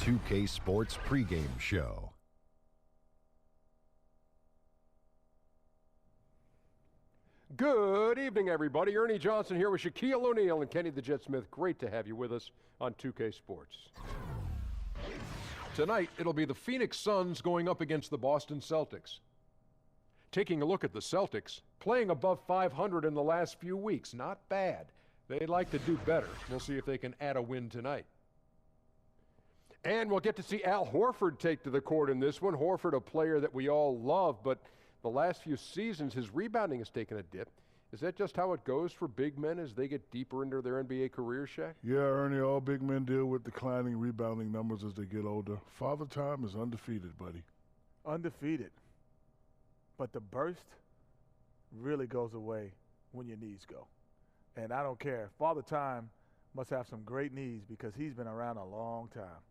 2K Sports pregame show. Good evening, everybody. Ernie Johnson here with Shaquille O'Neal and Kenny the Jet Smith. Great to have you with us on 2K Sports. Tonight, it'll be the Phoenix Suns going up against the Boston Celtics. Taking a look at the Celtics, playing above 500 in the last few weeks. Not bad. They'd like to do better. We'll see if they can add a win tonight. And we'll get to see Al Horford take to the court in this one. Horford, a player that we all love, but the last few seasons, his rebounding has taken a dip. Is that just how it goes for big men as they get deeper into their NBA careers, Shaq? Yeah, Ernie, all big men deal with declining rebounding numbers as they get older. Father Time is undefeated, buddy. Undefeated. But the burst really goes away when your knees go. And I don't care. Father Time must have some great knees because he's been around a long time.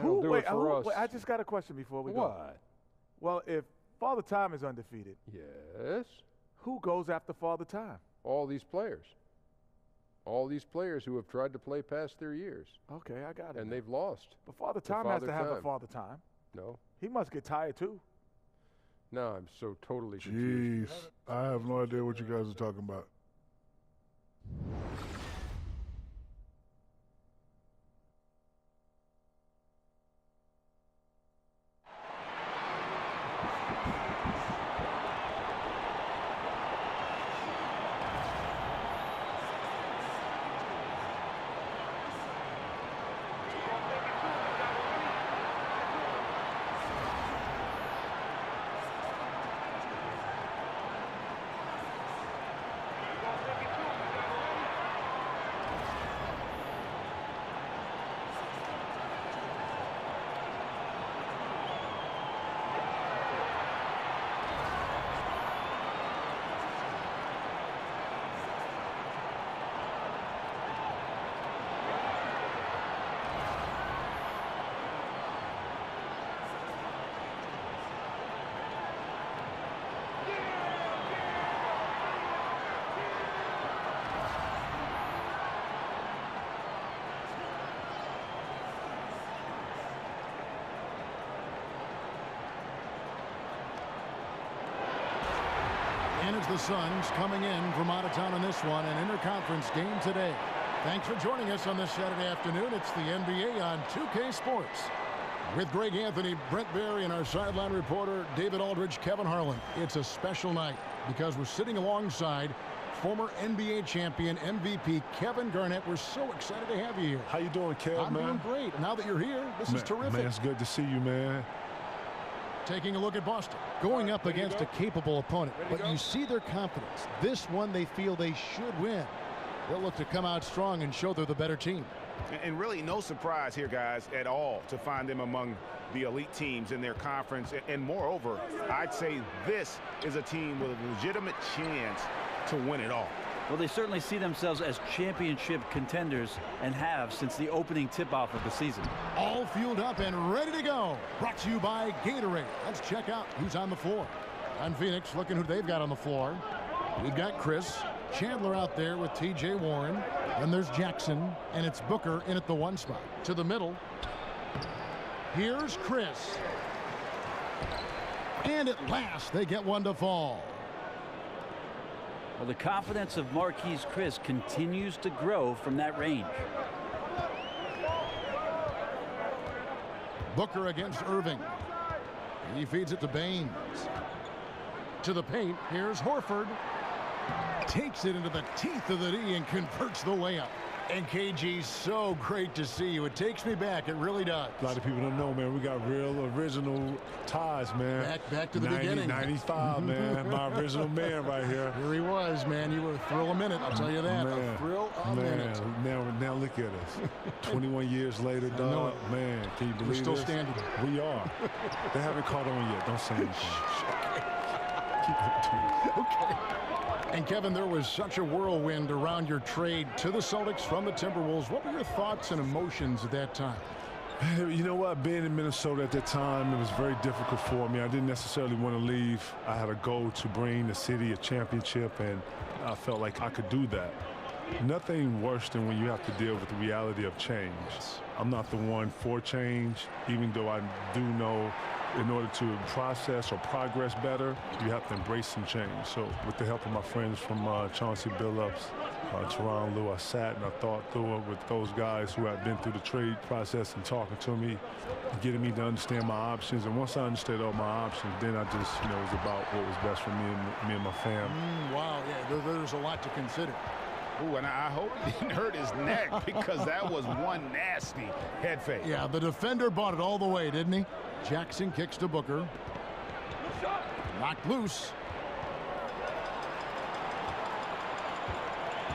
Wait, I just got a question before we go. What? Well, if Father Time is undefeated, Yes. who goes after Father Time? All these players. All these players who have tried to play past their years. Okay, I got it. And they've lost. But Father Time has to have a Father Time. No. He must get tired too. No, I'm so totally confused. Jeez, I have no idea what you guys are talking about. And it's the Suns coming in from out of town on this one, an interconference game today. Thanks for joining us on this Saturday afternoon. It's the NBA on 2K Sports. With Greg Anthony, Brent Barry, and our sideline reporter, David Aldridge, Kevin Harlan. It's a special night because we're sitting alongside former NBA champion, MVP Kevin Garnett. We're so excited to have you here. How you doing, Kev, I'm doing great. Now that you're here, this is terrific. Man, it's good to see you, man. Taking a look at Boston, going up against a capable opponent, but you see their confidence. This one they feel they should win. They'll look to come out strong and show they're the better team. And really no surprise here, guys, at all to find them among the elite teams in their conference. And moreover, I'd say this is a team with a legitimate chance to win it all. Well, they certainly see themselves as championship contenders and have since the opening tip-off of the season. All fueled up and ready to go. Brought to you by Gatorade. Let's check out who's on the floor. On Phoenix, looking who they've got on the floor. We've got Chris Chandler out there with T.J. Warren. Then there's Jackson, and it's Booker in at the one spot. To the middle. Here's Chris. And at last, they get one to fall. Well, the confidence of Marquise Chris continues to grow from that range. Booker against Irving. He feeds it to Baines. To the paint, here's Horford. Takes it into the teeth of the D and converts the layup. And KG, so great to see you. It takes me back. It really does. A lot of people don't know, man. We got real original ties, man. Back to the beginning. 95, man. My original man right here. Here he was, man. You were a thrill a minute, I'll tell you that. Man, a thrill a minute. Now look at us. 21 years later, dog. Man, can you believe We're still this? standing. We are. They haven't caught on yet. Don't say anything. Keep it to Okay. And Kevin, there was such a whirlwind around your trade to the Celtics from the Timberwolves. What were your thoughts and emotions at that time? You know what? Being in Minnesota at that time, it was very difficult for me. I didn't necessarily want to leave. I had a goal to bring the city a championship, and I felt like I could do that. Nothing worse than when you have to deal with the reality of change. I'm not the one for change, even though I do know in order to process or progress better, you have to embrace some change. So with the help of my friends from Chauncey Billups, Teron Lou, I sat and I thought through it with those guys who had been through the trade process and talking to me, getting me to understand my options. And once I understood all my options, then I just, it was about what was best for me and my family. Wow, yeah, there's a lot to consider. Ooh, and I hope he didn't hurt his neck because that was one nasty head fake. Yeah, the defender bought it all the way, didn't he? Jackson kicks to Booker. Knocked loose.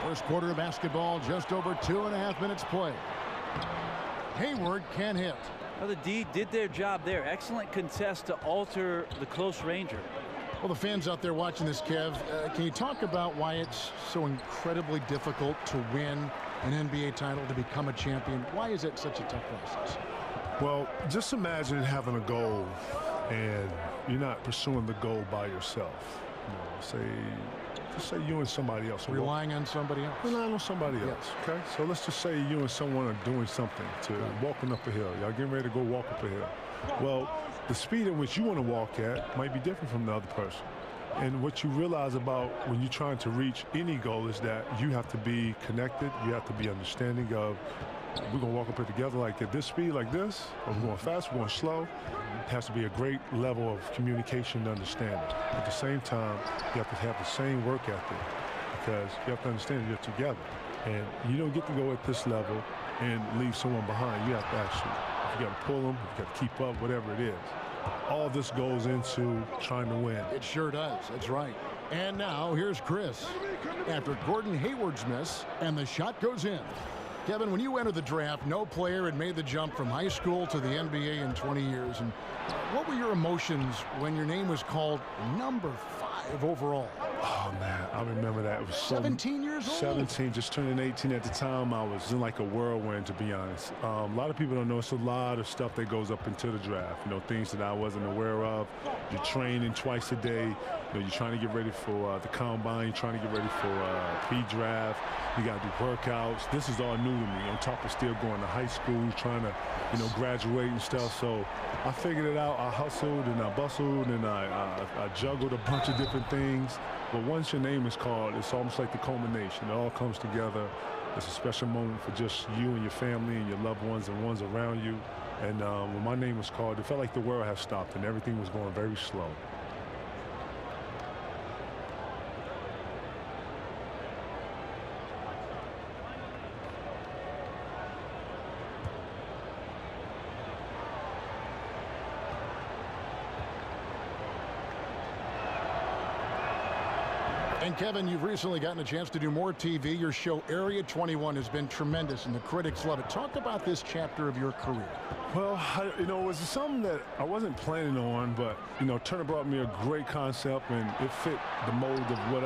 First quarter of basketball, just over 2.5 minutes play. Hayward can't hit. Well, the D did their job there. Excellent contest to alter the close ranger. Well, the fans out there watching this, Kev, can you talk about why it's so incredibly difficult to win an NBA title, to become a champion? Why is it such a tough process? Well, just imagine having a goal and you're not pursuing the goal by yourself. Just say you and somebody else. Relying on somebody else. Relying on somebody else, okay? So let's just say you and someone are doing something, walking up a hill. Y'all getting ready to go walk up a hill. Well, the speed in which you want to walk at might be different from the other person. And what you realize about when you're trying to reach any goal is that you have to be connected. You have to be understanding of, we're going to walk up here together like at this speed, like this, or we're going fast, we're going slow. It has to be a great level of communication and understanding. At the same time, you have to have the same work ethic because you have to understand you're together. And you don't get to go at this level and leave someone behind. You have to actually, if you got to pull them, if you got to keep up, whatever it is. All this goes into trying to win. It sure does. That's right. And now here's Chris. After Gordon Hayward's miss, and the shot goes in. Kevin, when you entered the draft, no player had made the jump from high school to the NBA in 20 years. And what were your emotions when your name was called number 5 overall? Oh, man, I remember that. It was 17 years old? 17, just turning 18 at the time. I was in like a whirlwind, to be honest. A lot of people don't know it's a lot of stuff that goes up into the draft. Things that I wasn't aware of. You're training twice a day. You're trying to get ready for the combine. You're trying to get ready for pre-draft. You got to do workouts. This is all new to me. On top of still going to high school, trying to, graduate and stuff. So I figured it out. I hustled and I bustled and I juggled a bunch of different things. But once your name is called, it's almost like the culmination. It all comes together. It's a special moment for just you and your family and your loved ones and ones around you. And when my name was called, it felt like the world had stopped and everything was going very slow. And Kevin, you've recently gotten a chance to do more TV. Your show Area 21 has been tremendous, and the critics love it. Talk about this chapter of your career. Well, it was something that I wasn't planning on, but, Turner brought me a great concept, and it fit the mold of what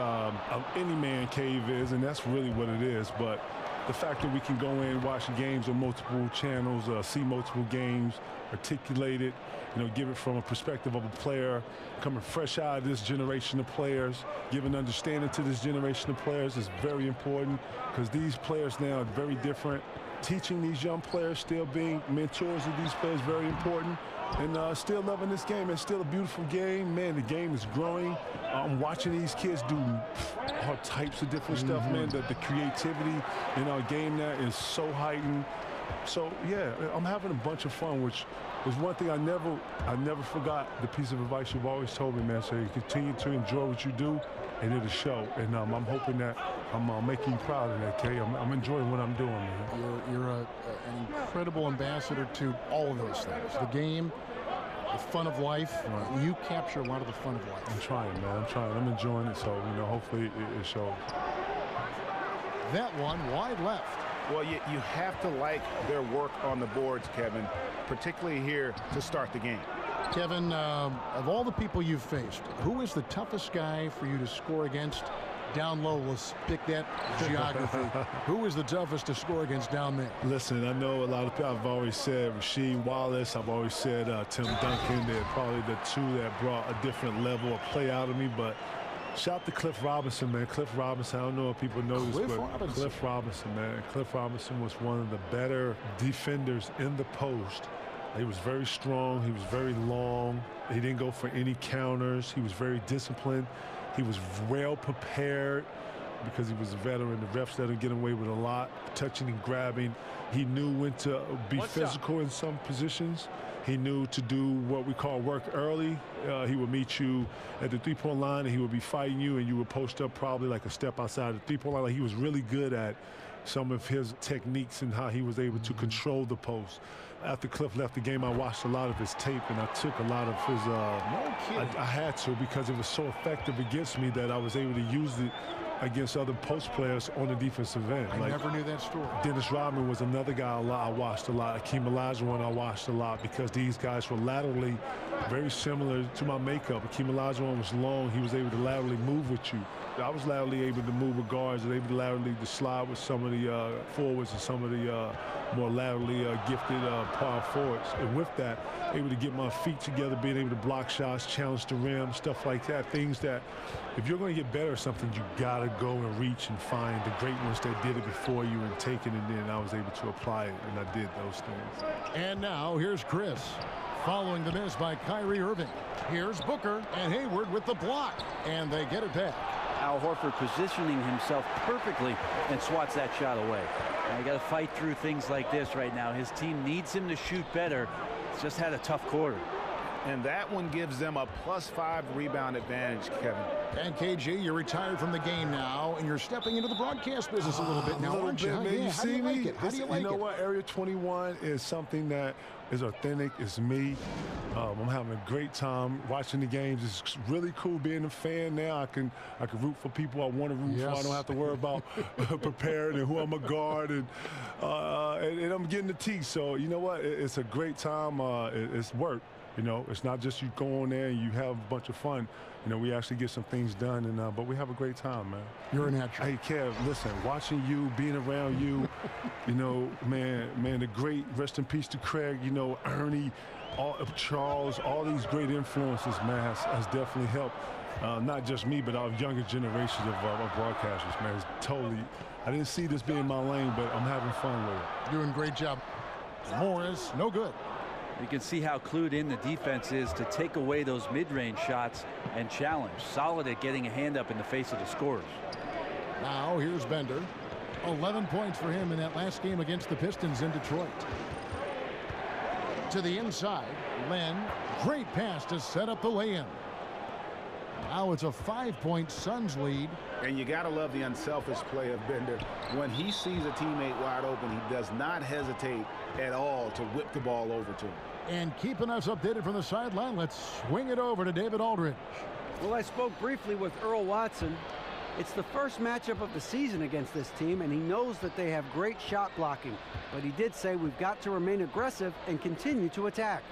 any man cave is, and that's really what it is. But the fact that we can go in, watch games on multiple channels, see multiple games, articulate it, give it from a perspective of a player coming fresh out of this generation of players, giving understanding to this generation of players is very important because these players now are very different. Teaching these young players, still being mentors of these players, very important. And still loving this game. It's still a beautiful game. Man, the game is growing. I'm watching these kids do all types of different stuff, man. The creativity in our game now is so heightened. So, yeah, I'm having a bunch of fun, which was one thing I never forgot. The piece of advice you've always told me, man. So you continue to enjoy what you do, and it'll show. And I'm hoping that I'm making you proud of that, Kay. I'm enjoying what I'm doing, man. You're an incredible ambassador to all of those things. The game, the fun of life. Right. You capture a lot of the fun of life. I'm trying, man. I'm trying. I'm enjoying it. So, hopefully it shows. That one wide left. Well, you have to like their work on the boards, Kevin, particularly here to start the game. Kevin, of all the people you've faced, who is the toughest guy for you to score against? Down low, let's pick that geography. Who is the toughest to score against down there? Listen, I know a lot of people. I've always said Rasheed Wallace. I've always said Tim Duncan. They're probably the two that brought a different level of play out of me. But Shout out to Cliff Robinson, man. Cliff Robinson, I don't know if people know this, but Cliff Robinson, man. Cliff Robinson was one of the better defenders in the post. He was very strong. He was very long. He didn't go for any counters. He was very disciplined. He was well prepared because he was a veteran. The refs let him get away with a lot, touching and grabbing. He knew when to be physical in some positions. He knew to do what we call work early. He would meet you at the three-point line, and he would be fighting you, and you would post up probably like a step outside the three-point line. Like, he was really good at some of his techniques and how he was able to control the post. After Cliff left the game, I watched a lot of his tape, and I took a lot of his no kidding. I had to, because it was so effective against me that I was able to use it against other post players on the defensive end. I never knew that story. Dennis Rodman was another guy I watched a lot. Akeem Olajuwon I watched a lot, because these guys were laterally very similar to my makeup. Akeem Olajuwon was long. He was able to laterally move with you. I was laterally able to move with guards and able to laterally to slide with some of the forwards and some of the more laterally gifted power forwards. And with that, able to get my feet together, being able to block shots, challenge the rim, stuff like that. Things that, if you're going to get better at something, you got to go and reach and find the great ones that did it before you and take it, and then I was able to apply it, and I did those things. And now here's Chris. Following the miss by Kyrie Irving. Here's Booker and Hayward with the block, and they get it back. Al Horford positioning himself perfectly and swats that shot away. Now, you got to fight through things like this right now. His team needs him to shoot better. He's just had a tough quarter. And that one gives them a +5 rebound advantage, Kevin. And KG, you're retired from the game now, and you're stepping into the broadcast business a little bit now, aren't you? Man. Yeah, You how do see you me? like it? How do you like it? You know what? Area 21 is something that is authentic. It's me. I'm having a great time watching the games. It's really cool being a fan now. I can root for people I want to root for. I don't have to worry about preparing and who I'm a guard, and I'm getting the tea. So you know what? It's a great time. It's work. You know, it's not just you go on there and you have a bunch of fun. You know, we actually get some things done, and but we have a great time, man. You're a natural. Hey, Kev, listen, watching you, being around you, you know, man, the great, rest in peace to Craig, you know, Ernie, Charles, all these great influences, man, has definitely helped. Not just me, but our younger generations of broadcasters, man. It's totally, I didn't see this being my lane, but I'm having fun with it. Doing a great job. Morris, no good. You can see how clued in the defense is to take away those mid-range shots and challenge. Solid at getting a hand up in the face of the scorers. Now here's Bender. 11 points for him in that last game against the Pistons in Detroit. To the inside, Len. Great pass to set up the lay-in. Now it's a 5-point Suns lead. And you got to love the unselfish play of Bender. When he sees a teammate wide open, he does not hesitate at all to whip the ball over to him. And keeping us updated from the sideline, let's swing it over to David Aldridge. Well, I spoke briefly with Earl Watson. It's the first matchup of the season against this team, and he knows that they have great shot blocking. But he did say we've got to remain aggressive and continue to attack.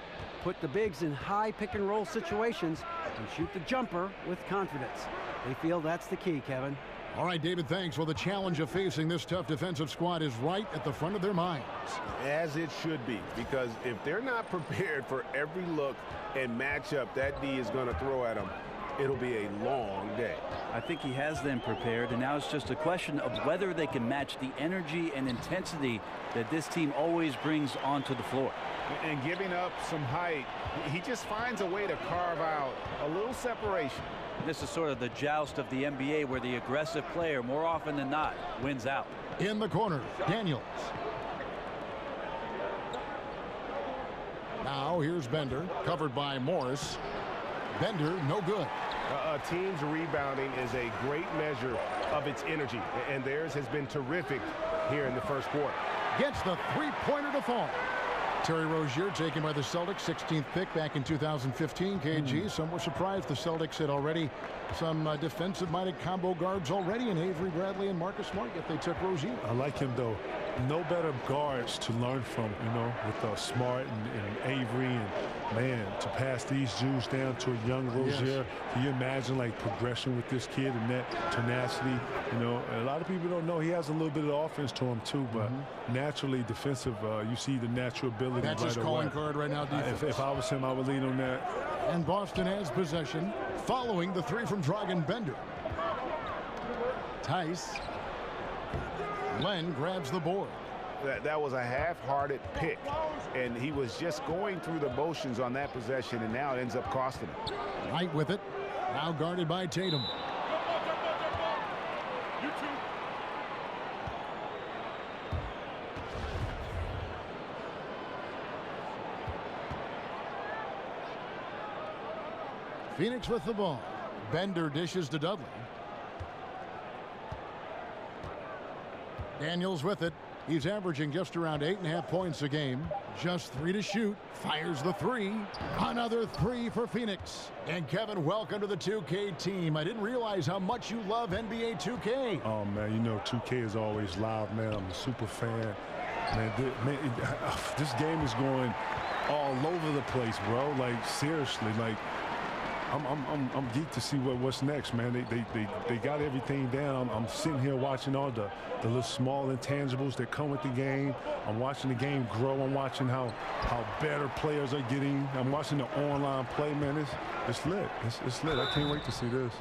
Put the bigs in high pick-and-roll situations and shoot the jumper with confidence. They feel that's the key, Kevin. All right, David, thanks. Well, the challenge of facing this tough defensive squad is right at the front of their minds. As it should be, because if they're not prepared for every look and matchup that D is going to throw at them, it'll be a long day. I think he has them prepared, and now it's just a question of whether they can match the energy and intensity that this team always brings onto the floor. And giving up some height, he just finds a way to carve out a little separation. This is sort of the joust of the NBA, where the aggressive player, more often than not, wins out. In the corner, Daniels. Now here's Bender, covered by Morris. Bender, no good. A team's rebounding is a great measure of its energy, and theirs has been terrific here in the first quarter. Gets the three-pointer to fall. Terry Rozier taken by the Celtics, 16th pick back in 2015. KG, some were surprised the Celtics had already some defensive-minded combo guards already in Avery Bradley and Marcus Smart, yet they took Rozier. I like him, though. No better guards to learn from, you know, with Smart and Avery, and man, to pass these Jews down to a young Rozier. Yes. Can you imagine like progression with this kid and that tenacity? You know, a lot of people don't know he has a little bit of offense to him too, but naturally defensive, you see the natural ability. That's his calling card right now. If I was him, I would lean on that. And Boston has possession following the three from Dragan Bender. Tice. Len grabs the board. That was a half-hearted pick, and he was just going through the motions on that possession, and now it ends up costing him. Knight with it. Now guarded by Tatum. Phoenix with the ball. Bender dishes to Dudley. Daniels with it. He's averaging just around 8.5 points a game. Just 3 to shoot. Fires the 3. Another 3 for Phoenix. And Kevin, welcome to the 2K team. I didn't realize how much you love NBA 2K. Oh, man, you know 2K is always live, man. I'm a super fan. Man, this game is going all over the place, bro. Like, seriously, like, I'm geeked to see what's next, man. They got everything down. I'm sitting here watching all the little small intangibles that come with the game. I'm watching the game grow. I'm watching how better players are getting. I'm watching the online play, man. It's lit. It's lit. I can't wait to see this.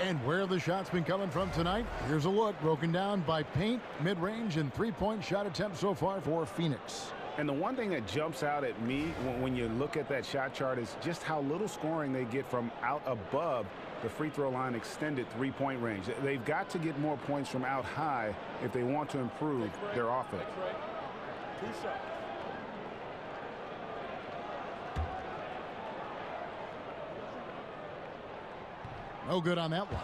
And where have the shots been coming from tonight? Here's a look broken down by paint, mid-range, and three-point shot attempts so far for Phoenix. And the one thing that jumps out at me when you look at that shot chart is just how little scoring they get from out above the free throw line extended three-point range. They've got to get more points from out high if they want to improve their offense. No good on that one.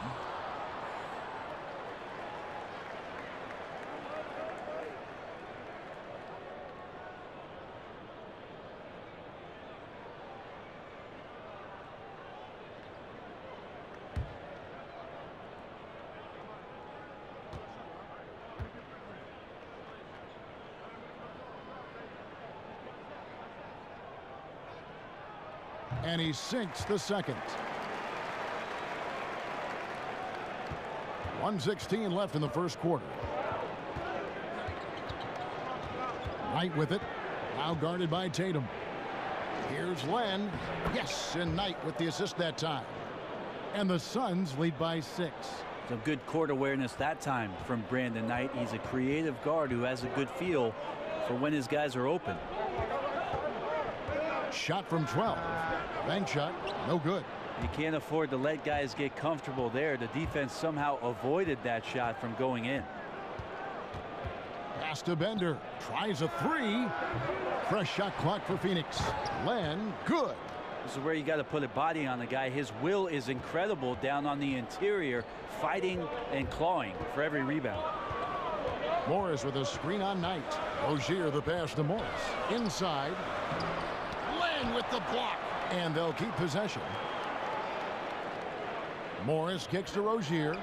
And he sinks the second. 1:16 left in the first quarter. Knight with it. Now guarded by Tatum. Here's Len. Yes, and Knight with the assist that time. And the Suns lead by 6. Some good court awareness that time from Brandon Knight. He's a creative guard who has a good feel for when his guys are open. Shot from 12. Bank shot, no good. You can't afford to let guys get comfortable there. The defense somehow avoided that shot from going in. Pass to Bender. Tries a 3. Fresh shot clock for Phoenix. Len, good. This is where you got to put a body on the guy. His will is incredible down on the interior, fighting and clawing for every rebound. Morris with a screen on Knight. Rozier the pass to Morris. Inside. Len with the block. And they'll keep possession. Morris kicks to Rozier.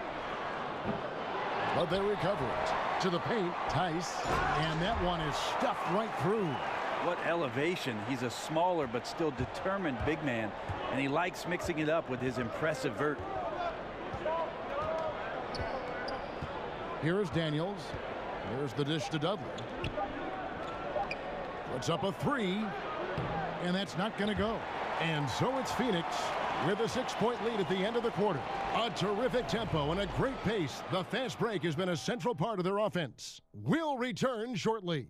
But they recover it. To the paint, Tice. And that one is stuffed right through. What elevation. He's a smaller but still determined big man. And he likes mixing it up with his impressive vert. Here is Daniels. Here's the dish to Dudley. Puts up a 3. And that's not going to go. And so it's Phoenix with a 6-point lead at the end of the quarter. A terrific tempo and a great pace. The fast break has been a central part of their offense. We'll return shortly.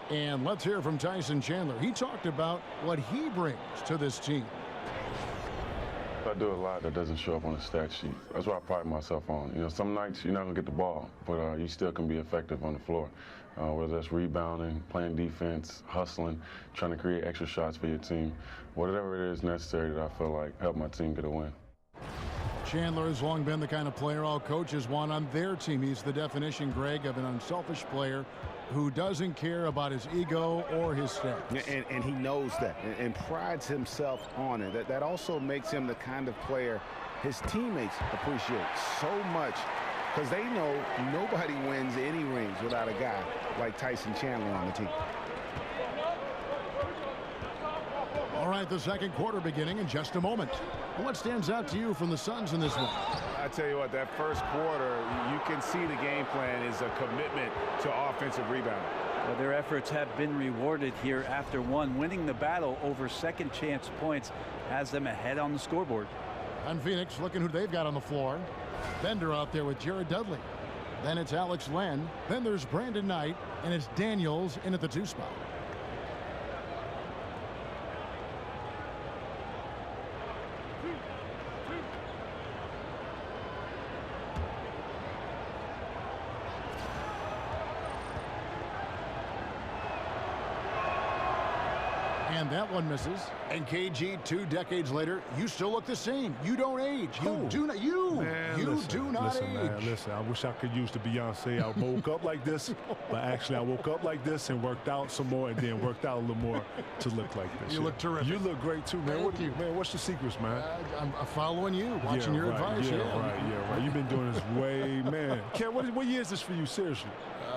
And let's hear from Tyson Chandler. He talked about what he brings to this team. I do a lot that doesn't show up on the stat sheet. That's what I pride myself on. You know, some nights you're not going to get the ball, but you still can be effective on the floor. Whether that's rebounding, playing defense, hustling, trying to create extra shots for your team. Whatever it is necessary that I feel like help my team get a win. Chandler has long been the kind of player all coaches want on their team. He's the definition, Greg, of an unselfish player who doesn't care about his ego or his stats. And he knows that and prides himself on it. That also makes him the kind of player his teammates appreciate so much, because they know nobody wins any rings without a guy like Tyson Chandler on the team. right, the second quarter beginning in just a moment. What stands out to you from the Suns in this one? I tell you what, that first quarter, you can see the game plan is a commitment to offensive rebounding. Well, their efforts have been rewarded here after one. Winning the battle over second chance points has them ahead on the scoreboard. And Phoenix looking who they've got on the floor. Bender out there with Jared Dudley. Then it's Alex Len. Then there's Brandon Knight. And it's Daniels in at the 2 spot. And that one misses. And KG, 2 decades later, you still look the same. You don't age. You do not. Listen, man, listen. I wish I could use the Beyonce. I woke up like this, but actually I woke up like this and worked out some more, and then worked out a little more to look like this. You look terrific. You look great too, man. Thank you. Man, what's the secrets, man? I'm following you, watching your advice. Yeah, right. You've been doing this way, man. Ken, what year is this for you, seriously?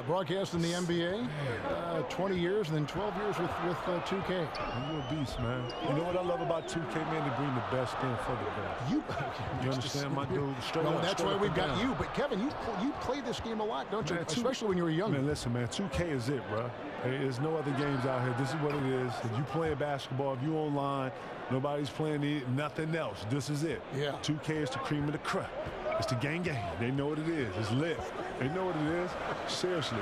Broadcast in the NBA, 20 years, and then 12 years with 2K. You're a beast, man. You know what I love about 2K, man? They bring the best in for the best. You understand, my dude? That's why we've got you. But Kevin, you play this game a lot, don't you? Man, especially when you were young. Man, listen, man. 2K is it, bro. There's no other games out here. This is what it is. If you playing basketball, if you online, nobody's playing nothing else. This is it. Yeah. 2K is the cream of the crop. It's the gang. They know what it is. It's lit. They know what it is. Seriously,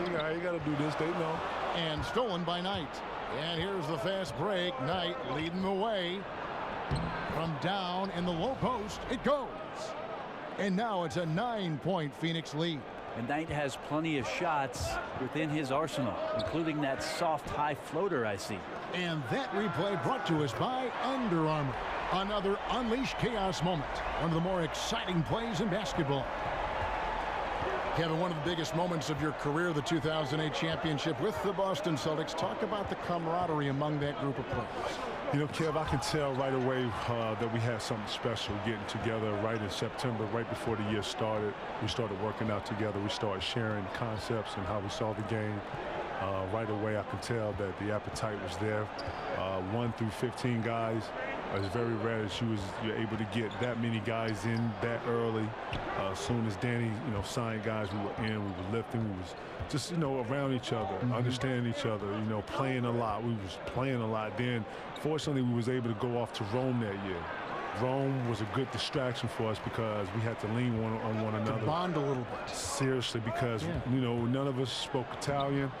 you got to do this. They know. And stolen by Knight. And here's the fast break. Knight leading the way. From down in the low post, it goes. And now it's a 9-point Phoenix lead. And Knight has plenty of shots within his arsenal, including that soft high floater I see. And that replay brought to us by Under Armour. Another Unleash Chaos moment. One of the more exciting plays in basketball. Kevin, one of the biggest moments of your career, the 2008 championship with the Boston Celtics. Talk about the camaraderie among that group of players. You know, Kev, I can tell right away that we had something special getting together right in September, right before the year started. We started working out together. We started sharing concepts and how we saw the game. Right away, I could tell that the appetite was there. 1 through 15 guys. It's very rare that you're able to get that many guys in that early. As soon as Danny, signed guys, we were in, we were lifting, we was just, around each other, understanding each other, playing a lot. We was playing a lot. Then, fortunately, we was able to go off to Rome that year. Rome was a good distraction for us because we had to lean on one another. To bond a little bit. Seriously, because, none of us spoke Italian.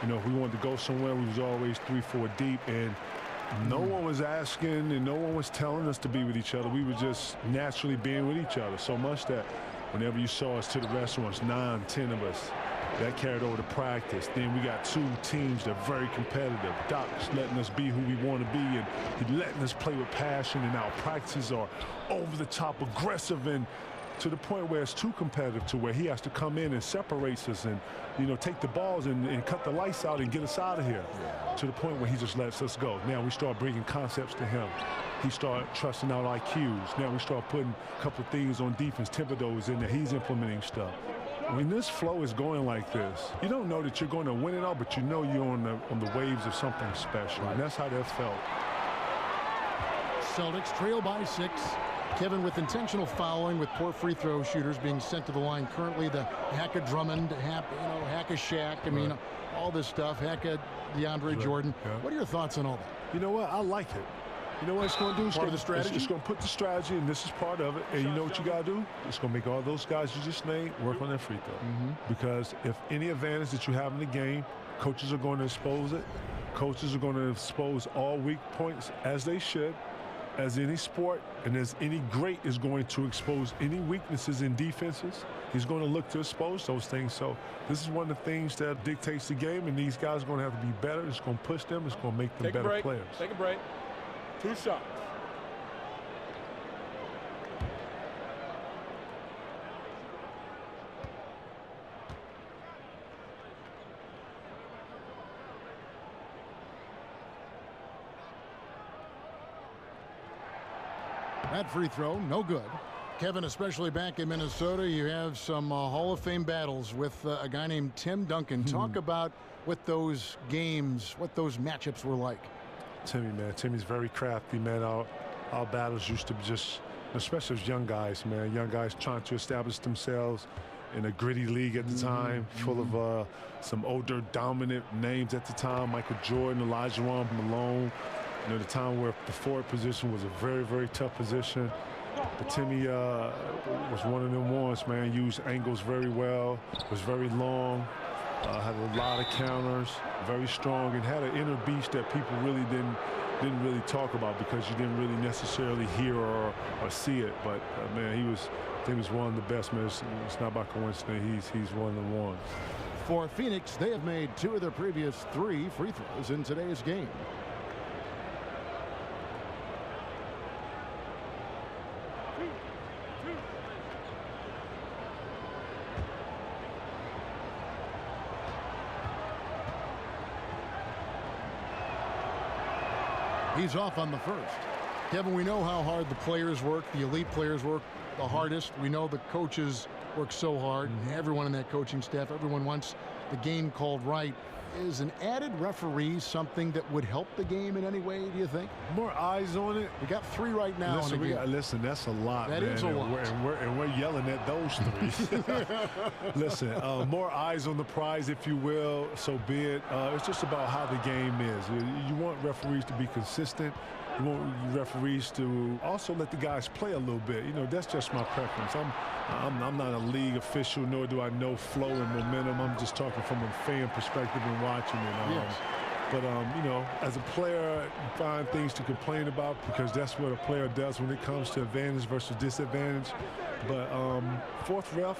If we wanted to go somewhere, we was always 3-4 deep, and no one was asking and no one was telling us to be with each other. We were just naturally being with each other so much that whenever you saw us to the restaurants, 9, 10 of us, that carried over to practice. Then we got 2 teams that are very competitive. Doc's letting us be who we want to be, and he's letting us play with passion, and our practices are over the top aggressive and to the point where it's too competitive to where he has to come in and separates us and, take the balls and cut the lights out and get us out of here. To the point where he just lets us go. Now we start bringing concepts to him. He started trusting out IQs. Now we start putting a couple of things on defense, Thibodeau's in there. He's implementing stuff. When this flow is going like this, you don't know that you're going to win it all, but you know you're on the waves of something special. And that's how that felt. Celtics trail by 6. Kevin, with intentional fouling, with poor free throw shooters being sent to the line currently, the hack of Drummond, hack of Shaq, all this stuff, hack of DeAndre Jordan. Yeah. What are your thoughts on all that? You know what? I like it. You know what it's going to do? It's part of the strategy? It's going to put the strategy, and this is part of it. And you know what you got to do? It's going to make all those guys you just named work on their free throw. Because if any advantage that you have in the game, coaches are going to expose it. Coaches are going to expose all weak points as they should. As any sport, and as any great is going to expose any weaknesses in defenses, he's going to look to expose those things. So this is one of the things that dictates the game, and these guys are going to have to be better. It's going to push them. It's going to make them better players. Take a break. 2 shots. That free throw, no good. Kevin, especially back in Minnesota, you have some Hall of Fame battles with a guy named Tim Duncan. Talk about what those games, what those matchups were like. Timmy, man. Timmy's very crafty, man. Our battles used to be just, especially as young guys, man. Young guys trying to establish themselves in a gritty league at the time, full of some older, dominant names at the time. Michael Jordan, Elijah Malone. You know, the time where the forward position was a very, very tough position. But Timmy was one of them ones, man. Used angles very well, was very long, had a lot of counters, very strong, and had an inner beast that people really didn't really talk about because you didn't really necessarily hear or see it. But man, he was one of the best, man. It's not by coincidence. He's one of the ones. For Phoenix, they have made 2 of their previous 3 free throws in today's game. He's off on the first. Kevin, we know how hard the players work, the elite players work the hardest. We know the coaches work so hard. Everyone in that coaching staff, everyone wants the game called right. Is an added referee something that would help the game in any way, do you think? More eyes on it. We got 3 right now. Listen, that's a lot, that man. Is a lot. And we're yelling at those 3. Listen, more eyes on the prize, if you will, so be it. It's just about how the game is. You want referees to be consistent. You want referees to also let the guys play a little bit. You know, that's just my preference. I'm not a league official, nor do I know flow and momentum. I'm just talking from a fan perspective and watching it. Yes. But, you know, as a player, you find things to complain about because that's what a player does when it comes to advantage versus disadvantage. But fourth ref,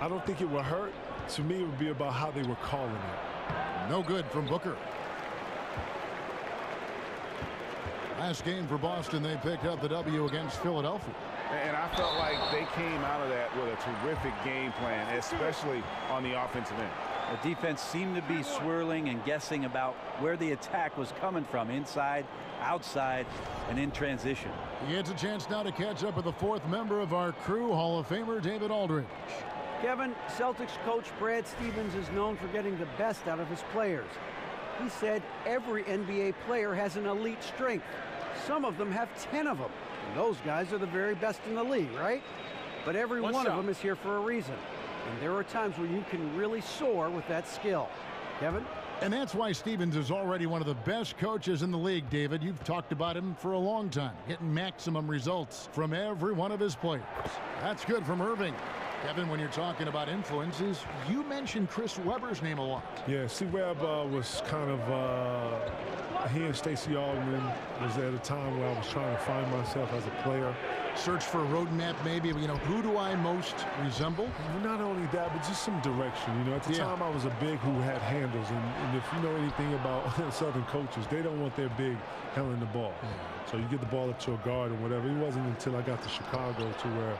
I don't think it would hurt. To me, it would be about how they were calling it. No good from Booker. Last game for Boston, they picked up the W against Philadelphia. And I felt like they came out of that with a terrific game plan, especially on the offensive end. The defense seemed to be swirling and guessing about where the attack was coming from, inside, outside, and in transition. He gets a chance now to catch up with the 4th member of our crew, Hall of Famer David Aldridge. Kevin, Celtics coach Brad Stevens is known for getting the best out of his players. He said every NBA player has an elite strength. Some of them have 10 of them. And those guys are the very best in the league, right? But every one of them is here for a reason. And there are times when you can really soar with that skill. Kevin? And that's why Stevens is already one of the best coaches in the league, David. You've talked about him for a long time, getting maximum results from every one of his players. That's good from Irving. Kevin, when you're talking about influences, you mentioned Chris Webber's name a lot. Yeah, see, Webb was kind of, he and Stacey Augmon was at a time where I was trying to find myself as a player. Search for a roadmap, maybe, you know, who do I most resemble? Not only that, but just some direction. You know, at the time I was a big who had handles, and if you know anything about Southern coaches, they don't want their big handling the ball. So you get the ball up to a guard or whatever. It wasn't until I got to Chicago to where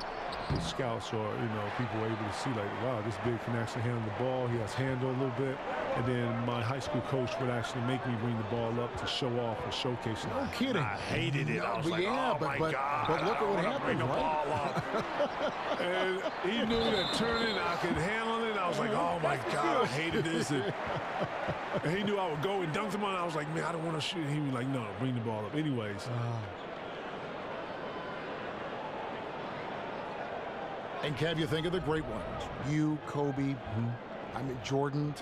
the scouts or, you know, people were able to see, like, wow, this big can actually handle the ball. He has handle a little bit. And then my high school coach would actually make me bring the ball up to show off and showcase it. No kidding. I hated it. I was like, oh, my God. But look at what happened, bring the ball up. And he knew that turning, I could handle it. I was like, oh, my God, I hated this. And he knew I would go and dunk him on. I was like, man, I don't want to shoot. He was like, no, bring the ball up. Anyways. And Kev, you think of the great ones. You, Kobe, I mean, Jordan.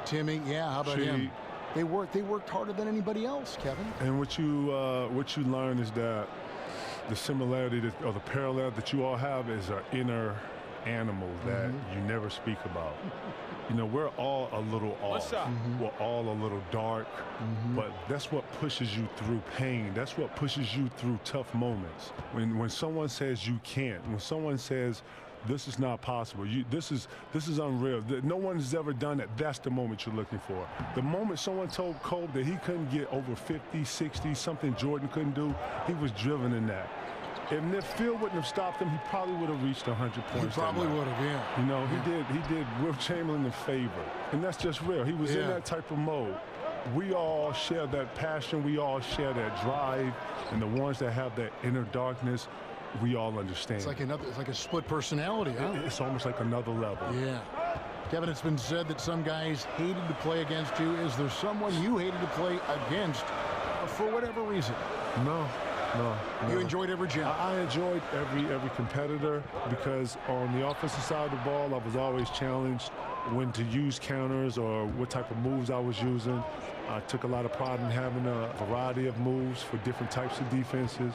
Timmy, yeah, how about him? They worked harder than anybody else, Kevin. And what you learn is that the similarity or the parallel that you all have is an inner animal that you never speak about. You know, we're all a little off. We're all a little dark, but that's what pushes you through pain. That's what pushes you through tough moments. When someone says you can't, when someone says this is not possible, this is unreal, no one's ever done that, that's the moment you're looking for. The moment someone told Kobe that he couldn't get over 50, 60, something Jordan couldn't do, he was driven in that. And if Phil wouldn't have stopped him, he probably would have reached 100 points. He probably would have, yeah. You know, he did Will Chamberlain a favor. And that's just real. He was in that type of mode. We all share that passion. We all share that drive. And the ones that have that inner darkness, we all understand. It's like a split personality, huh? It's almost like another level. Yeah. Kevin, it's been said that some guys hated to play against you. Is there someone you hated to play against for whatever reason? No. You enjoyed every jab? I enjoyed every competitor because on the offensive side of the ball, I was always challenged when to use counters or what type of moves I was using. I took a lot of pride in having a variety of moves for different types of defenses,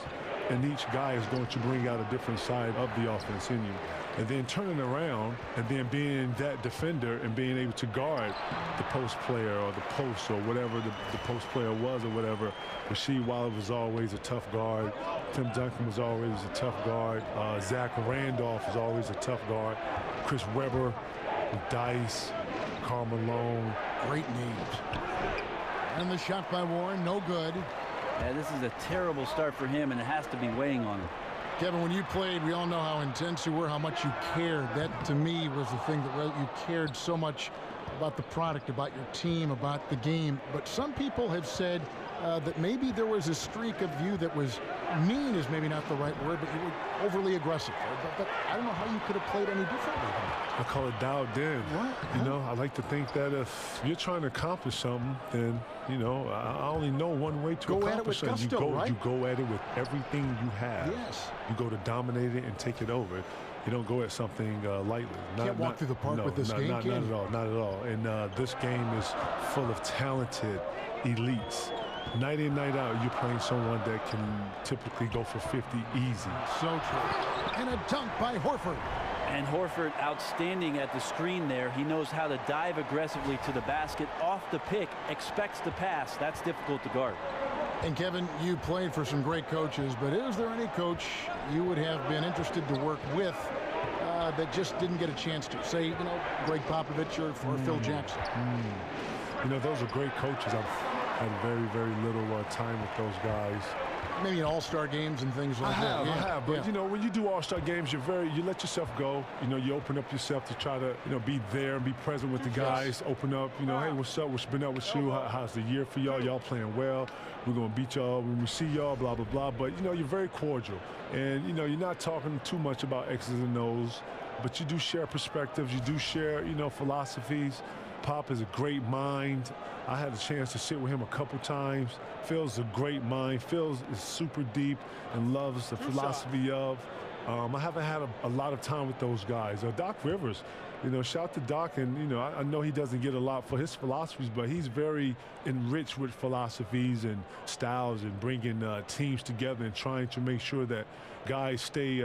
and each guy is going to bring out a different side of the offense in you. And then turning around and then being that defender and being able to guard the post player or the post or whatever the post player was or whatever. Rasheed Wallace was always a tough guard. Tim Duncan was always a tough guard. Zach Randolph was always a tough guard. Chris Webber, Dice, Karl Malone. Great names. And the shot by Warren, no good. Yeah, this is a terrible start for him, and it has to be weighing on him. Kevin, when you played, we all know how intense you were, how much you cared. That, to me, was the thing that you cared so much about the product, about your team, about the game. But some people have said that maybe there was a streak of you that was mean is maybe not the right word, but you were overly aggressive. But I don't know how you could have played any differently. I call it dialed in. What? You know, I like to think that if you're trying to accomplish something, then, you know, I only know one way to accomplish something. You go at it with everything you have. Yes. You go to dominate it and take it over. You don't go at something lightly. Can't walk through the park with this game, not at all. Not at all. And this game is full of talented elites. Night in, night out, you're playing someone that can typically go for 50 easy. So true. And a dunk by Horford. And Horford outstanding at the screen there. He knows how to dive aggressively to the basket, off the pick, expects the pass. That's difficult to guard. And Kevin, you played for some great coaches, but is there any coach you would have been interested to work with that just didn't get a chance to? Say, you know, Greg Popovich or Phil Jackson. You know, those are great coaches. I've had very, very little time with those guys. Maybe in all-star games and things like that. I have, but you know, when you do all-star games, you let yourself go. You know, you open up yourself to try to, you know, be there and be present with the guys. Open up, you know, hey, what's up? What's been up with you? How's the year for y'all? Y'all playing well? We're gonna beat y'all when we see y'all. Blah blah blah. But you know, you're very cordial, and you know, you're not talking too much about X's and O's, but you do share perspectives. You do share, you know, philosophies. Pop is a great mind. I had a chance to sit with him a couple times. Phil's a great mind. Phil is super deep and loves the philosophy of. I haven't had a lot of time with those guys. Doc Rivers, you know, shout to Doc, and you know, I know he doesn't get a lot for his philosophies, but he's very enriched with philosophies and styles and bringing teams together and trying to make sure that guys stay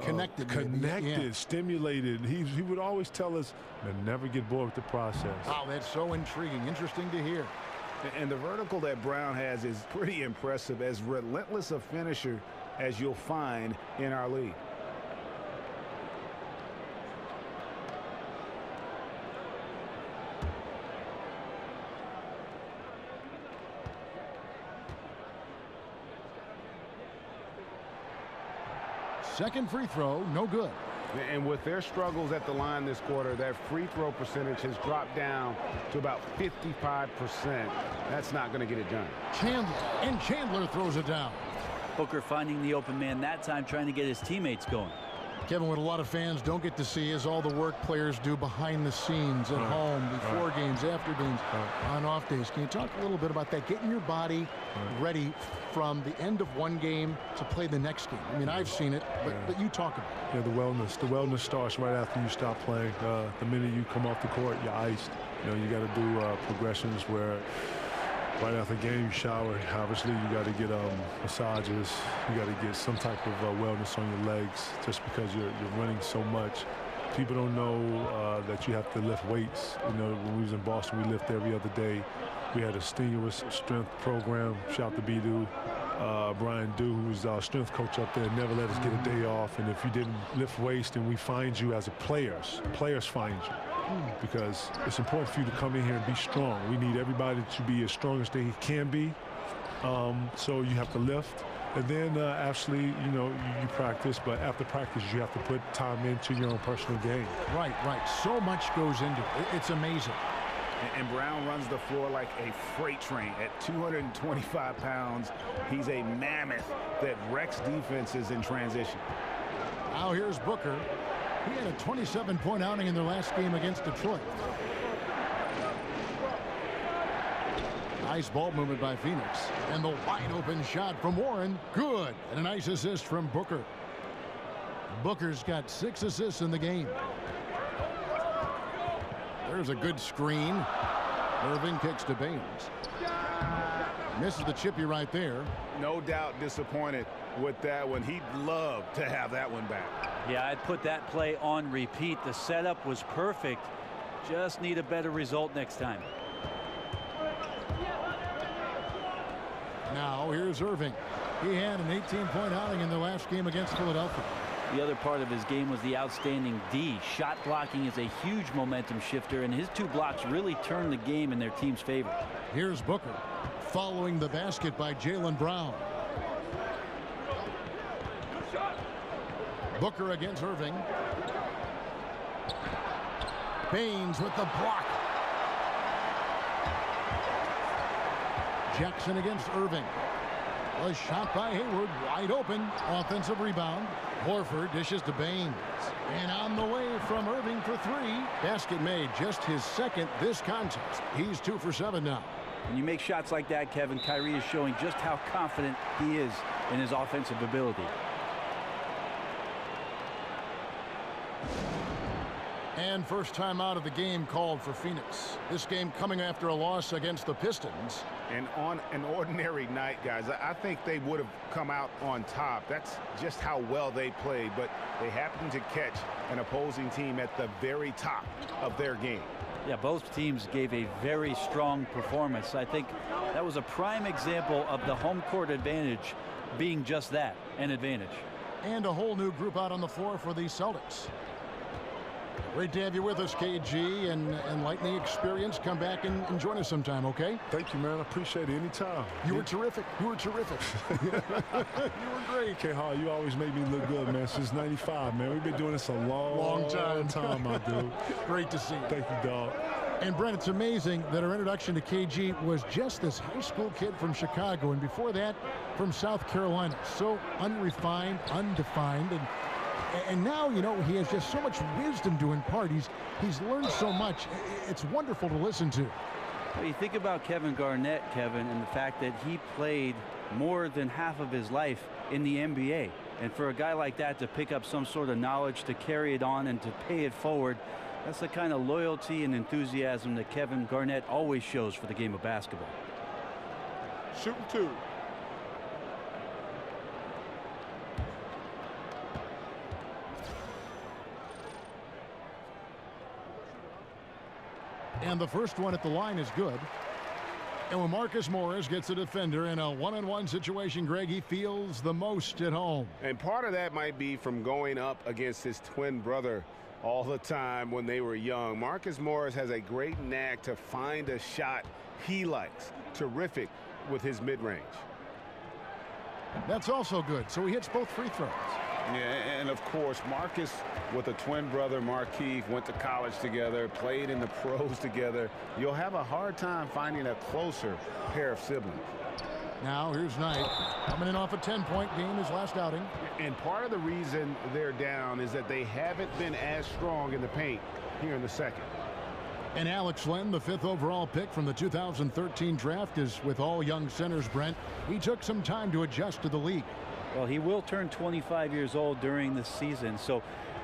connected, stimulated. He would always tell us, man, never get bored with the process. Wow, that's so intriguing. Interesting to hear. And the vertical that Brown has is pretty impressive, as relentless a finisher as you'll find in our league. Second free throw, no good. And with their struggles at the line this quarter, that free throw percentage has dropped down to about 55%. That's not going to get it done. Chandler throws it down. Booker finding the open man that time, trying to get his teammates going. Kevin, what a lot of fans don't get to see is all the work players do behind the scenes, at home, before games, after games, on off days. Can you talk a little bit about that? Getting your body ready from the end of one game to play the next game. I mean, I've seen it, but you talk about it. Yeah, the wellness starts right after you stop playing. The minute you come off the court, you're iced. You know, you got to do progressions where right after the game you shower. Obviously, you got to get massages. You got to get some type of wellness on your legs, just because you're running so much. People don't know that you have to lift weights. You know, when we was in Boston, we lift every other day. We had a strenuous strength program. Shout out to B-Do. Brian Dew, who's our strength coach up there, never let us get a day off. And if you didn't lift weights, then we find you as a players. Players find you. Because it's important for you to come in here and be strong. We need everybody to be as strong as they can be. So you have to lift. And then actually, you know, you practice. But after practice, you have to put time into your own personal game. Right. So much goes into it. It's amazing. And Brown runs the floor like a freight train. At 225 pounds, he's a mammoth that wrecks defenses in transition. Now here's Booker. He had a 27-point outing in their last game against Detroit. Nice ball movement by Phoenix. And the wide open shot from Warren. Good. And a nice assist from Booker. Booker's got 6 assists in the game. There's a good screen. Irving kicks to Baines. Misses the chippy right there. No doubt disappointed with that one. He'd love to have that one back. Yeah, I'd put that play on repeat. The setup was perfect. Just need a better result next time. Now here's Irving. He had an 18-point outing in the last game against Philadelphia. The other part of his game was the outstanding D. Shot blocking is a huge momentum shifter, and his 2 blocks really turned the game in their team's favor. Here's Booker following the basket by Jaylen Brown. Booker against Irving. Baines with the block. Jackson against Irving. A shot by Hayward, wide open. Offensive rebound. Horford dishes to Baines. And on the way from Irving for 3. Basket made, just his 2nd this contest. He's 2 for 7 now. When you make shots like that, Kevin, Kyrie is showing just how confident he is in his offensive ability. And first time out of the game called for Phoenix. This game coming after a loss against the Pistons. And on an ordinary night, guys, I think they would have come out on top. That's just how well they played. But they happened to catch an opposing team at the very top of their game. Yeah, both teams gave a very strong performance. I think that was a prime example of the home court advantage being just that, an advantage. And a whole new group out on the floor for the Celtics. Great to have you with us, KG, and lightning experience. Come back and join us sometime, okay? Thank you, man. I appreciate it anytime. You were terrific. You were terrific. You were great. K-Hall, you always make me look good, man. Since 95, man. We've been doing this a long time, my dude. Great to see you. Thank you, dog. And Brent, it's amazing that our introduction to KG was just this high school kid from Chicago, and before that, from South Carolina. So unrefined, undefined, and now, you know, he has just so much wisdom to impart. He's learned so much. It's wonderful to listen to. Well, you think about Kevin Garnett, Kevin, and the fact that he played more than half of his life in the NBA. And for a guy like that to pick up some sort of knowledge, to carry it on and to pay it forward, that's the kind of loyalty and enthusiasm that Kevin Garnett always shows for the game of basketball. Shooting 2. And the first one at the line is good. And when Marcus Morris gets a defender in a 1-on-1 situation, Greg, he feels the most at home. And part of that might be from going up against his twin brother all the time when they were young. Marcus Morris has a great knack to find a shot he likes. Terrific with his mid-range. That's also good. So he hits both free throws. Yeah, and of course, Marcus with a twin brother, Markieff, went to college together, played in the pros together. You'll have a hard time finding a closer pair of siblings. Now here's Knight coming in off a 10-point game his last outing. And part of the reason they're down is that they haven't been as strong in the paint here in the second. And Alex Len, the 5th overall pick from the 2013 draft, is with all young centers, Brent. He took some time to adjust to the league. Well, he will turn 25 years old during this season, so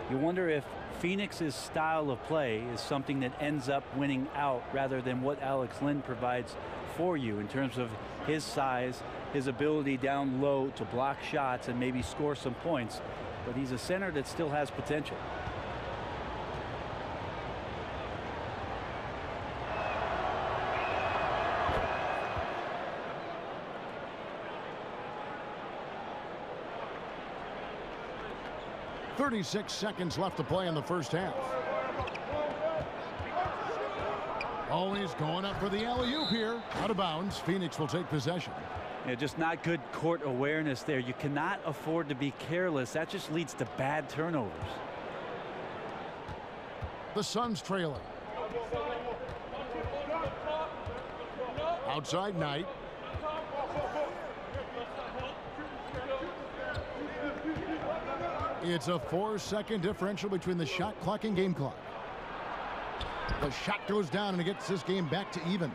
you wonder if Phoenix's style of play is something that ends up winning out rather than what Alex Len provides for you in terms of his size, his ability down low to block shots and maybe score some points. But he's a center that still has potential. .36 seconds left to play in the first half. Always going up for the alley-oop here. Out of bounds. Phoenix will take possession. Yeah, just not good court awareness there. You cannot afford to be careless. That just leads to bad turnovers. The Suns trailing. Outside Knight. It's a 4-second differential between the shot clock and game clock. The shot goes down and it gets this game back to even.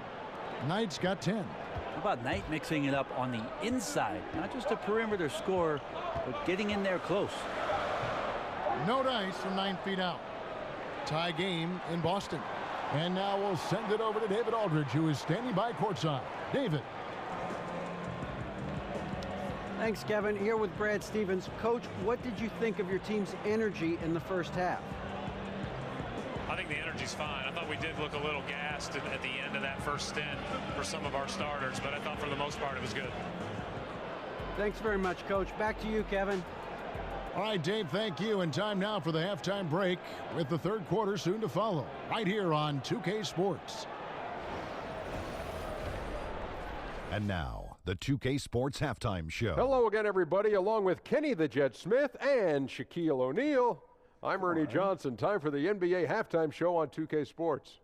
Knight's got 10. How about Knight mixing it up on the inside? Not just a perimeter score, but getting in there close. No dice from 9 feet out. Tie game in Boston. And now we'll send it over to David Aldridge, who is standing by courtside. David. Thanks, Kevin. Here with Brad Stevens. Coach, what did you think of your team's energy in the first half? I think the energy's fine. I thought we did look a little gassed at the end of that first stint for some of our starters, but I thought for the most part it was good. Thanks very much, Coach. Back to you, Kevin. All right, Dave, thank you. And time now for the halftime break with the third quarter soon to follow right here on 2K Sports. And now, the 2K Sports Halftime Show. Hello again, everybody. Along with Kenny the Jet Smith and Shaquille O'Neal, I'm Ernie Johnson. Time for the NBA Halftime Show on 2K Sports.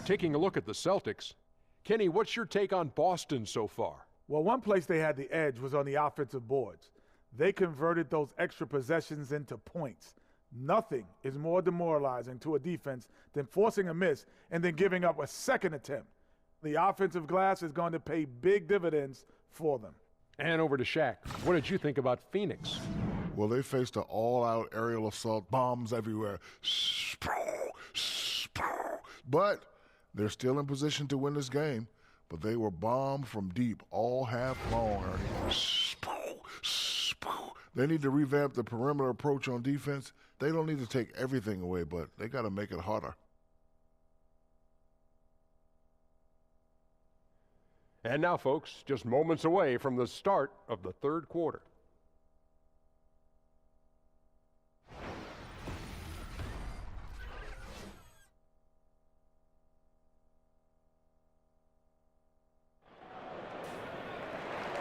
Taking a look at the Celtics. Kenny, what's your take on Boston so far? Well, one place they had the edge was on the offensive boards. They converted those extra possessions into points. Nothing is more demoralizing to a defense than forcing a miss and then giving up a second attempt. The offensive glass is going to pay big dividends for them. And over to Shaq. What did you think about Phoenix? Well, they faced an all-out aerial assault, bombs everywhere. But they're still in position to win this game. But they were bombed from deep all half long, Ernie. They need to revamp the perimeter approach on defense. They don't need to take everything away, but they got to make it harder. And now, folks, just moments away from the start of the third quarter.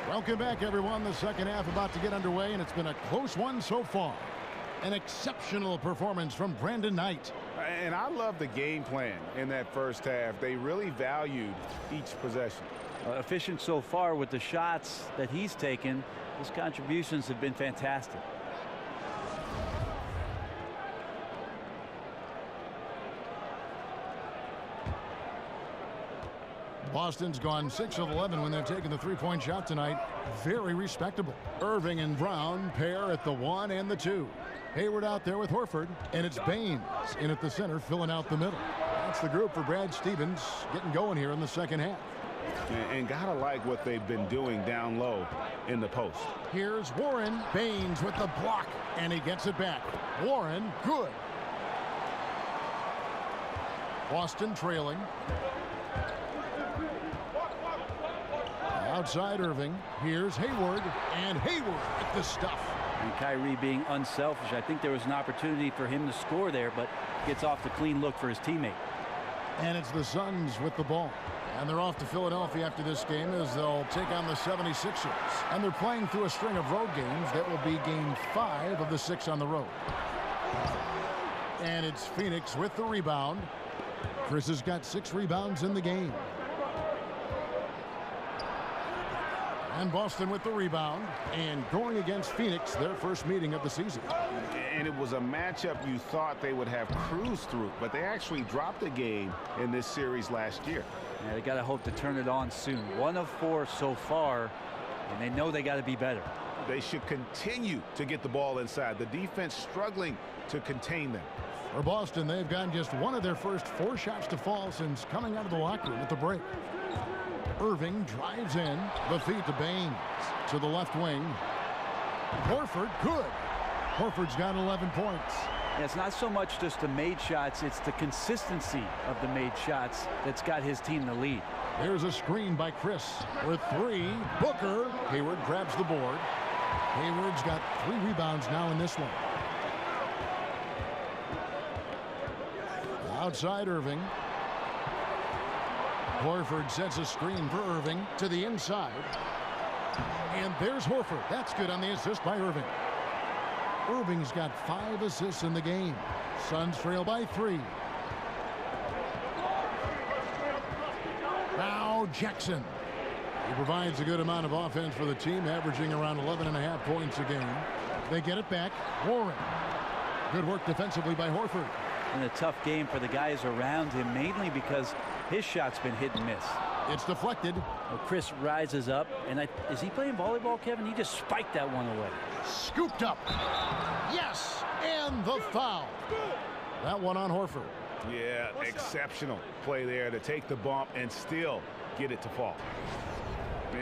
Welcome back, everyone. The second half about to get underway, and it's been a close one so far. An exceptional performance from Brandon Knight. And I love the game plan in that first half. They really valued each possession. Efficient so far with the shots that he's taken. His contributions have been fantastic. Boston's gone 6 of 11 when they've taken the three-point shot tonight. Very respectable. Irving and Brown pair at the 1 and the 2. Hayward out there with Horford, and it's Baines in at the center filling out the middle. That's the group for Brad Stevens getting going here in the second half. And gotta like what they've been doing down low in the post. Here's Warren. Baines with the block, and he gets it back. Warren, good. Boston trailing. Outside Irving. Here's Hayward, and Hayward with the stuff. And Kyrie being unselfish. I think there was an opportunity for him to score there, but gets off the clean look for his teammate. And it's the Suns with the ball. And they're off to Philadelphia after this game as they'll take on the 76ers. And they're playing through a string of road games. That will be game 5 of the 6 on the road. And it's Phoenix with the rebound. Chris has got 6 rebounds in the game. And Boston with the rebound, and going against Phoenix, their first meeting of the season. And it was a matchup you thought they would have cruised through, but they actually dropped a game in this series last year. Yeah, they got to hope to turn it on soon. 1 of 4 so far, and they know they got to be better. They should continue to get the ball inside. The defense struggling to contain them. For Boston, they've gotten just 1 of their first 4 shots to fall since coming out of the locker room at the break. Irving drives in, the feed to Baines, to the left wing. Horford, good. Horford's got 11 points. Yeah, it's not so much just the made shots, it's the consistency of the made shots that's got his team the lead. There's a screen by Chris with 3. Booker. Hayward grabs the board. Hayward's got 3 rebounds now in this one. Outside Irving. Horford sets a screen for Irving to the inside. And there's Horford. That's good on the assist by Irving. Irving's got 5 assists in the game. Suns trail by 3. Now Jackson. He provides a good amount of offense for the team, averaging around 11.5 points a game. They get it back. Warren. Good work defensively by Horford. been a tough game for the guys around him, mainly because his shot's been hit and miss. It's deflected. Well, Chris rises up, and is he playing volleyball, Kevin? He just spiked that one away. Scooped up. Yes, and the foul. That one on Horford. Yeah, exceptional play there to take the bump and still get it to fall.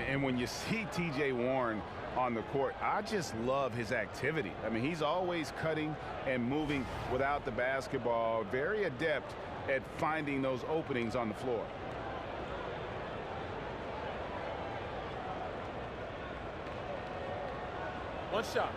And when you see T.J. Warren on the court, I just love his activity. I mean, he's always cutting and moving without the basketball. Very adept at finding those openings on the floor. One shot.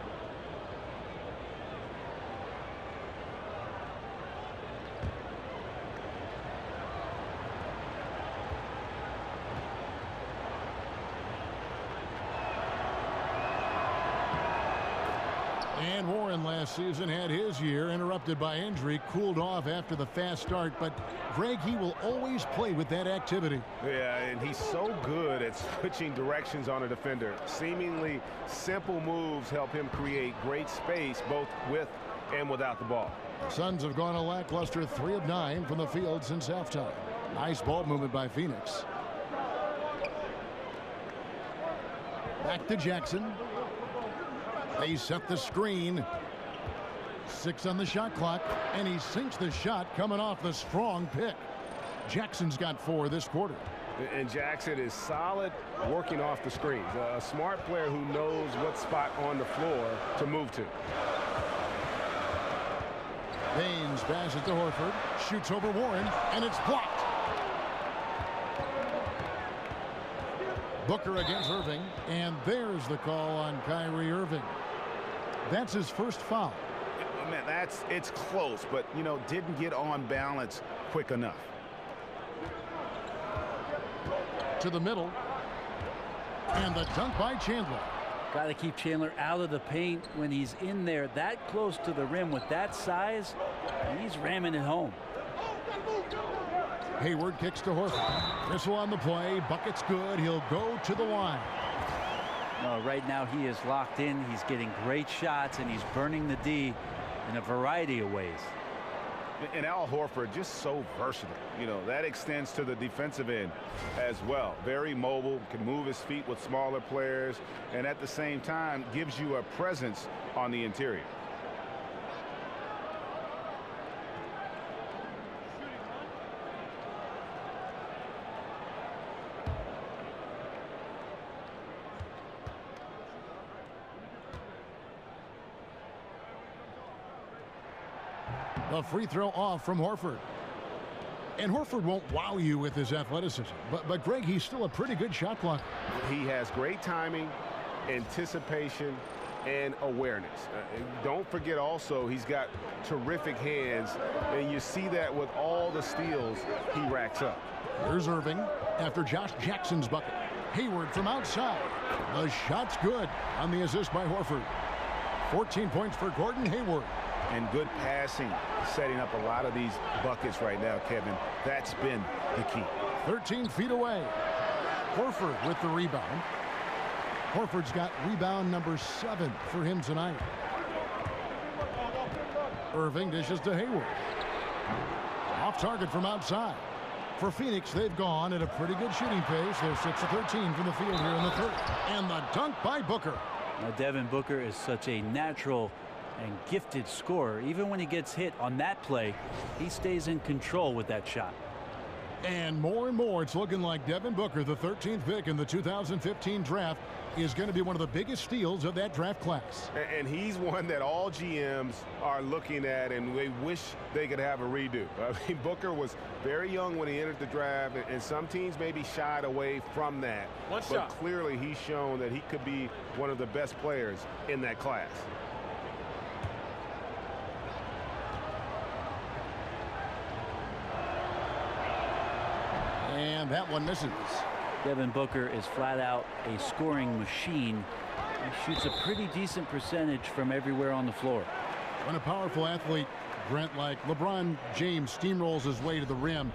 And Warren last season had his year interrupted by injury, cooled off after the fast start. But, Greg, he will always play with that activity. Yeah, and he's so good at switching directions on a defender. Seemingly simple moves help him create great space both with and without the ball. The Suns have gone a lackluster 3 of 9 from the field since halftime. Nice ball movement by Phoenix. Back to Jackson. They set the screen. 6 on the shot clock, and he sinks the shot coming off the strong pick. Jackson's got 4 this quarter. And Jackson is solid working off the screens. A smart player who knows what spot on the floor to move to. Baines passes to Horford, shoots over Warren, and it's blocked. Booker against Irving, and there's the call on Kyrie Irving. That's his first foul. Man, it's close, but, you know, didn't get on balance quick enough. To the middle. And the dunk by Chandler. Got to keep Chandler out of the paint when he's in there that close to the rim with that size. He's ramming it home. Hayward kicks to Horford. Whistle on the play. Bucket's good. He'll go to the line. No, right now he is locked in. He's getting great shots, and he's burning the D in a variety of ways. And Al Horford just so versatile. You know, that extends to the defensive end as well. Very mobile, can move his feet with smaller players, and at the same time gives you a presence on the interior. A free throw off from Horford. And Horford won't wow you with his athleticism. But Greg, he's still a pretty good shot blocker. He has great timing, anticipation, and awareness. Don't forget also he's got terrific hands, and you see that with all the steals he racks up. Here's Irving after Josh Jackson's bucket. Hayward from outside. The shot's good on the assist by Horford. 14 points for Gordon Hayward. And good passing, setting up a lot of these buckets right now, Kevin. That's been the key. 13 feet away. Horford with the rebound. Horford's got rebound number 7 for him tonight. Irving dishes to Hayward. Off target from outside. For Phoenix, they've gone at a pretty good shooting pace. They're 6 of 13 from the field here in the third. And the dunk by Booker. Now, Devin Booker is such a natural and gifted scorer. Even when he gets hit on that play, he stays in control with that shot. And more, it's looking like Devin Booker, the 13th pick in the 2015 draft, is going to be one of the biggest steals of that draft class. And he's one that all GMs are looking at, and they wish they could have a redo. I mean, Booker was very young when he entered the draft, and some teams maybe shied away from that. But clearly he's shown that he could be one of the best players in that class. And that one misses. Devin Booker is flat out a scoring machine. He shoots a pretty decent percentage from everywhere on the floor. When a powerful athlete, Brent, like LeBron James steamrolls his way to the rim,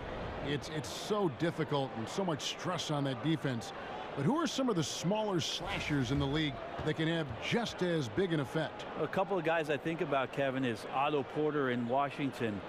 it's so difficult and so much stress on that defense. But who are some of the smaller slashers in the league that can have just as big an effect? A couple of guys I think about, Kevin, is Otto Porter in Washington.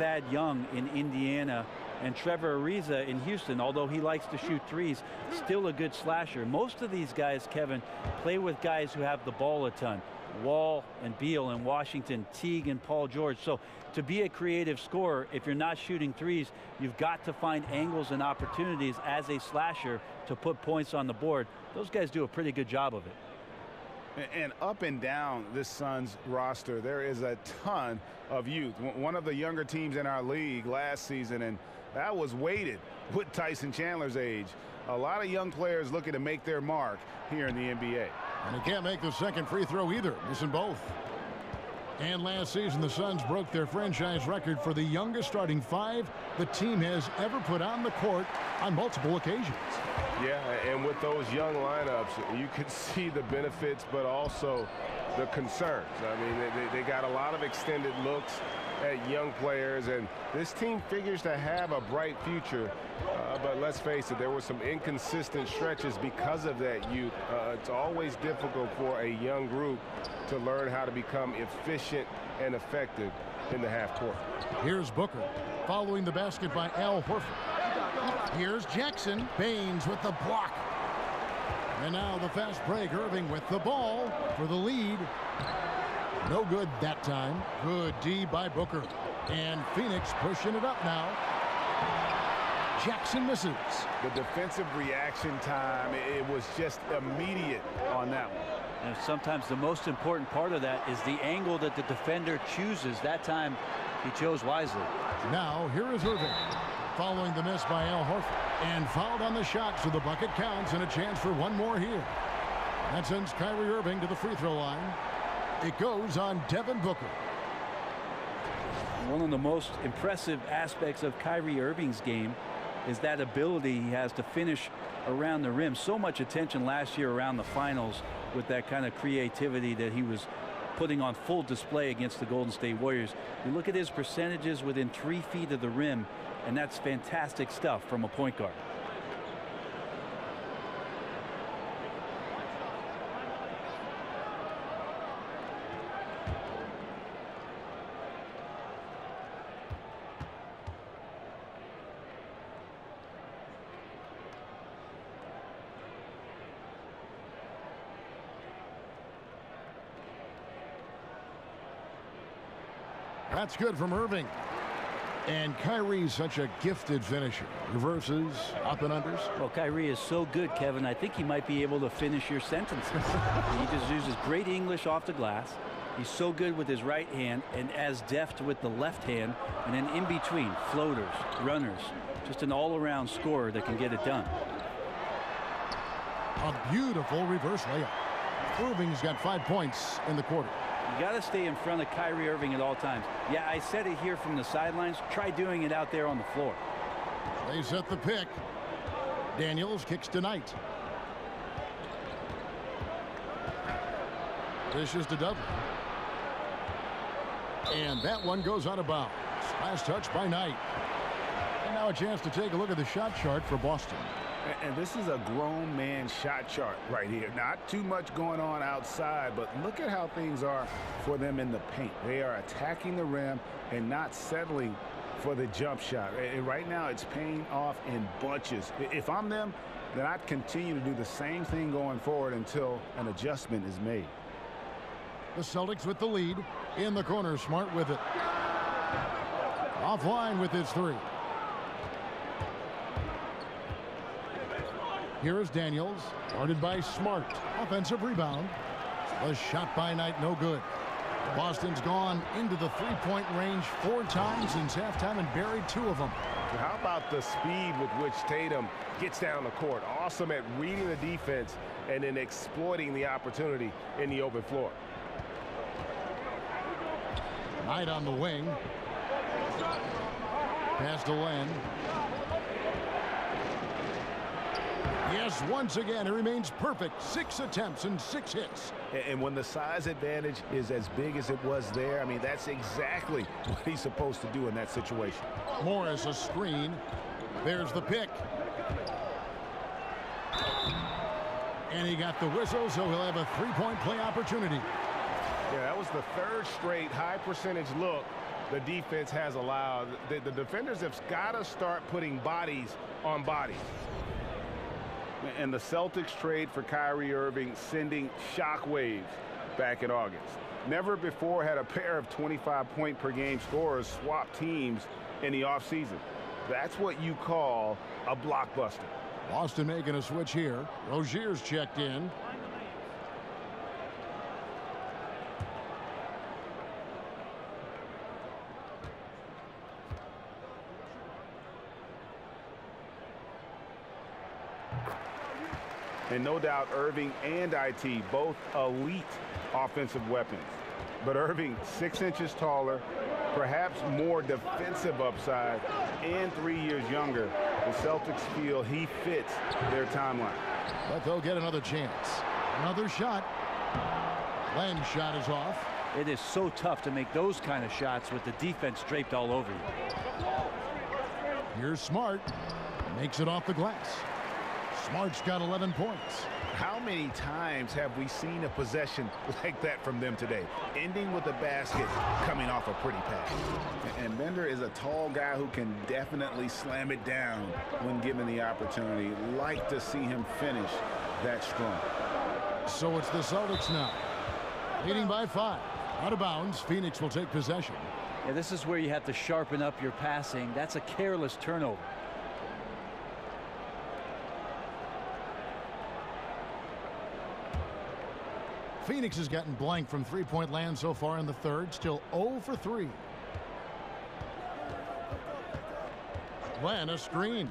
Thad Young in Indiana and Trevor Ariza in Houston. Although he likes to shoot threes, still a good slasher. Most of these guys, Kevin, play with guys who have the ball a ton. Wall and Beal in Washington, Teague and Paul George. So to be a creative scorer, if you're not shooting threes, you've got to find angles and opportunities as a slasher to put points on the board. Those guys do a pretty good job of it. And up and down this Suns roster, there is a ton of youth. One of the younger teams in our league last season, and that was weighted with Tyson Chandler's age. A lot of young players looking to make their mark here in the NBA. And he can't make the second free throw either, missing both. And last season, the Suns broke their franchise record for the youngest starting five the team has ever put on the court on multiple occasions. Yeah, and with those young lineups, you could see the benefits, but also the concerns. I mean, they got a lot of extended looks at young players, and this team figures to have a bright future. But let's face it, there were some inconsistent stretches because of that youth. It's always difficult for a young group to learn how to become efficient and effective in the half court. Here's Booker, following the basket by Al Horford. Here's Jackson. Baines with the block. And now the fast break. Irving with the ball for the lead. No good that time. Good D by Booker. And Phoenix pushing it up now. Jackson misses. The defensive reaction time, it was just immediate on that one. And sometimes the most important part of that is the angle that the defender chooses. That time he chose wisely. Now here is Irving, following the miss by Al Horford, and fouled on the shot, so the bucket counts and a chance for one more here. That sends Kyrie Irving to the free throw line. It goes on Devin Booker. One of the most impressive aspects of Kyrie Irving's game is that ability he has to finish around the rim. So much attention last year around the finals with that kind of creativity that he was putting on full display against the Golden State Warriors. You look at his percentages within 3 feet of the rim, and that's fantastic stuff from a point guard. That's good from Irving. And Kyrie's such a gifted finisher. Reverses, up and unders. Well, Kyrie is so good, Kevin, I think he might be able to finish your sentences. He just uses great English off the glass. He's so good with his right hand and as deft with the left hand. And then in between, floaters, runners. Just an all-around scorer that can get it done. A beautiful reverse layup. Irving's got 5 points in the quarter. You got to stay in front of Kyrie Irving at all times. Yeah, I said it here from the sidelines. Try doing it out there on the floor. They set the pick. Daniels kicks to Knight. Dishes to Dudley. And that one goes out of bounds. Last touch by Knight. And now a chance to take a look at the shot chart for Boston. And this is a grown man shot chart right here. Not too much going on outside, but look at how things are for them in the paint. They are attacking the rim and not settling for the jump shot. And right now it's paying off in bunches. If I'm them, then I'd continue to do the same thing going forward until an adjustment is made. The Celtics with the lead. In the corner, Smart with it. Offline with his three. Here is Daniels, guarded by Smart. Offensive rebound. The shot by Knight, no good. Boston's gone into the three-point range 4 times since halftime and buried 2 of them. How about the speed with which Tatum gets down the court? Awesome at reading the defense and then exploiting the opportunity in the open floor. Knight on the wing. Pass to Len. Yes, once again, it remains perfect. 6 attempts and 6 hits. And when the size advantage is as big as it was there, I mean, that's exactly what he's supposed to do in that situation. Morris a screen. There's the pick. And he got the whistle, so he'll have a 3-point play opportunity. Yeah, that was the 3rd straight high percentage look the defense has allowed. The defenders have got to start putting bodies on bodies. And the Celtics trade for Kyrie Irving, sending shockwaves back in August. Never before had a pair of 25-point-per-game scorers swap teams in the offseason. That's what you call a blockbuster. Boston making a switch here. Rozier's checked in. And no doubt Irving and IT, both elite offensive weapons. But Irving, 6 inches taller, perhaps more defensive upside, and 3 years younger. The Celtics feel he fits their timeline. But they'll get another chance. Another shot. Len's shot is off. It is so tough to make those kind of shots with the defense draped all over you. Here's Smart. Makes it off the glass. Smart's got 11 points. How many times have we seen a possession like that from them today? Ending with a basket, coming off a pretty pass. And Bender is a tall guy who can definitely slam it down when given the opportunity. Like to see him finish that strong. So it's the Celtics now. Leading by 5. Out of bounds, Phoenix will take possession. Yeah, this is where you have to sharpen up your passing. That's a careless turnover. Phoenix has gotten blank from three-point land so far in the third. Still 0 for 3. Len, a screen.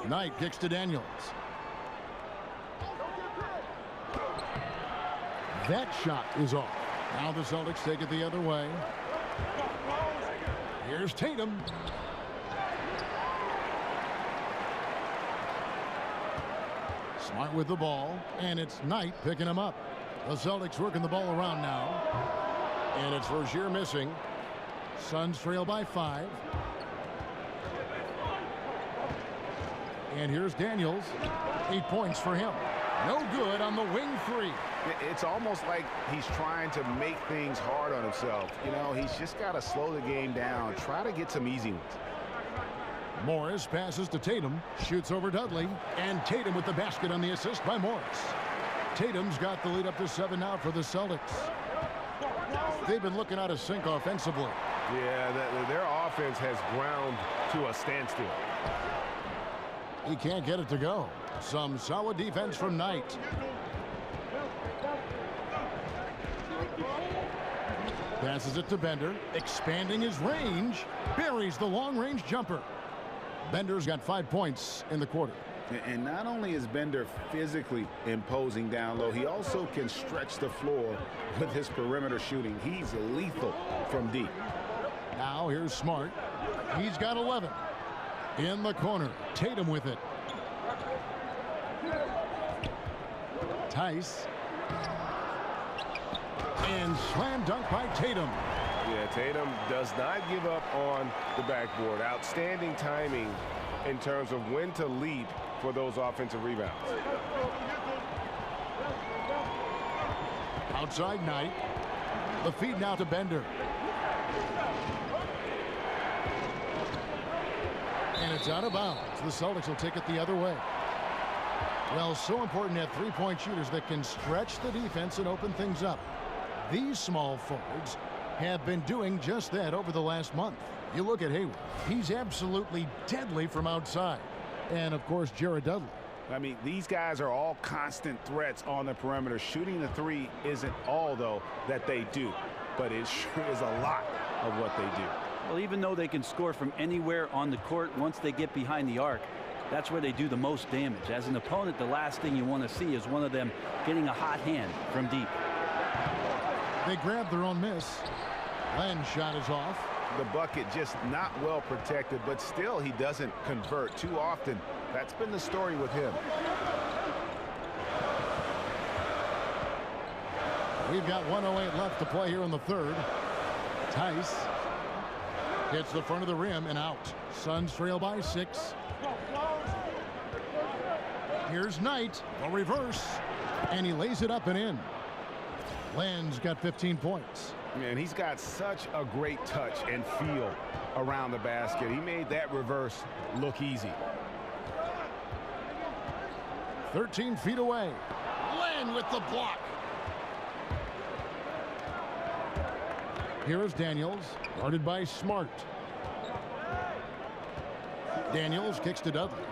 Knight kicks to Daniels. That shot is off. Now the Celtics take it the other way. Here's Tatum. Smart with the ball, and it's Knight picking him up. The Celtics working the ball around now. And it's Rozier missing. Suns trail by 5. And here's Daniels. 8 points for him. No good on the wing 3. It's almost like he's trying to make things hard on himself. You know, he's just got to slow the game down, try to get some easy ones. Morris passes to Tatum, shoots over Dudley, and Tatum with the basket on the assist by Morris. Tatum's got the lead up to 7 now for the Celtics. They've been looking out of sync offensively. Yeah, their offense has ground to a standstill. He can't get it to go. Some solid defense from Knight. Passes it to Bender, expanding his range, buries the long-range jumper. Bender's got 5 points in the quarter. And not only is Bender physically imposing down low, he also can stretch the floor with his perimeter shooting. He's lethal from deep. Now here's Smart. He's got 11. In the corner, Tatum with it. Tice. And slam dunk by Tatum. Yeah, Tatum does not give up on the backboard. Outstanding timing in terms of when to leap for those offensive rebounds. Outside Knight. The feed now to Bender. And it's out of bounds. The Celtics will take it the other way. Well, so important to have three-point shooters that can stretch the defense and open things up. These small forwards have been doing just that over the last month. You look at Hayward. He's absolutely deadly from outside. And, of course, Jared Dudley. I mean, these guys are all constant threats on the perimeter. Shooting the three isn't all, though, that they do. But it sure is a lot of what they do. Well, even though they can score from anywhere on the court, once they get behind the arc, that's where they do the most damage. As an opponent, the last thing you want to see is one of them getting a hot hand from deep. They grab their own miss. Len's shot is off. The bucket just not well protected, but still he doesn't convert too often. That's been the story with him. We've got 1:08 left to play here in the third. Tice hits the front of the rim and out. Suns trail by 6. Here's Knight, a reverse, and he lays it up and in. Len's got 15 points. Man, he's got such a great touch and feel around the basket. He made that reverse look easy. 13 feet away. Len with the block. Here is Daniels, guarded by Smart. Daniels kicks to Dudley.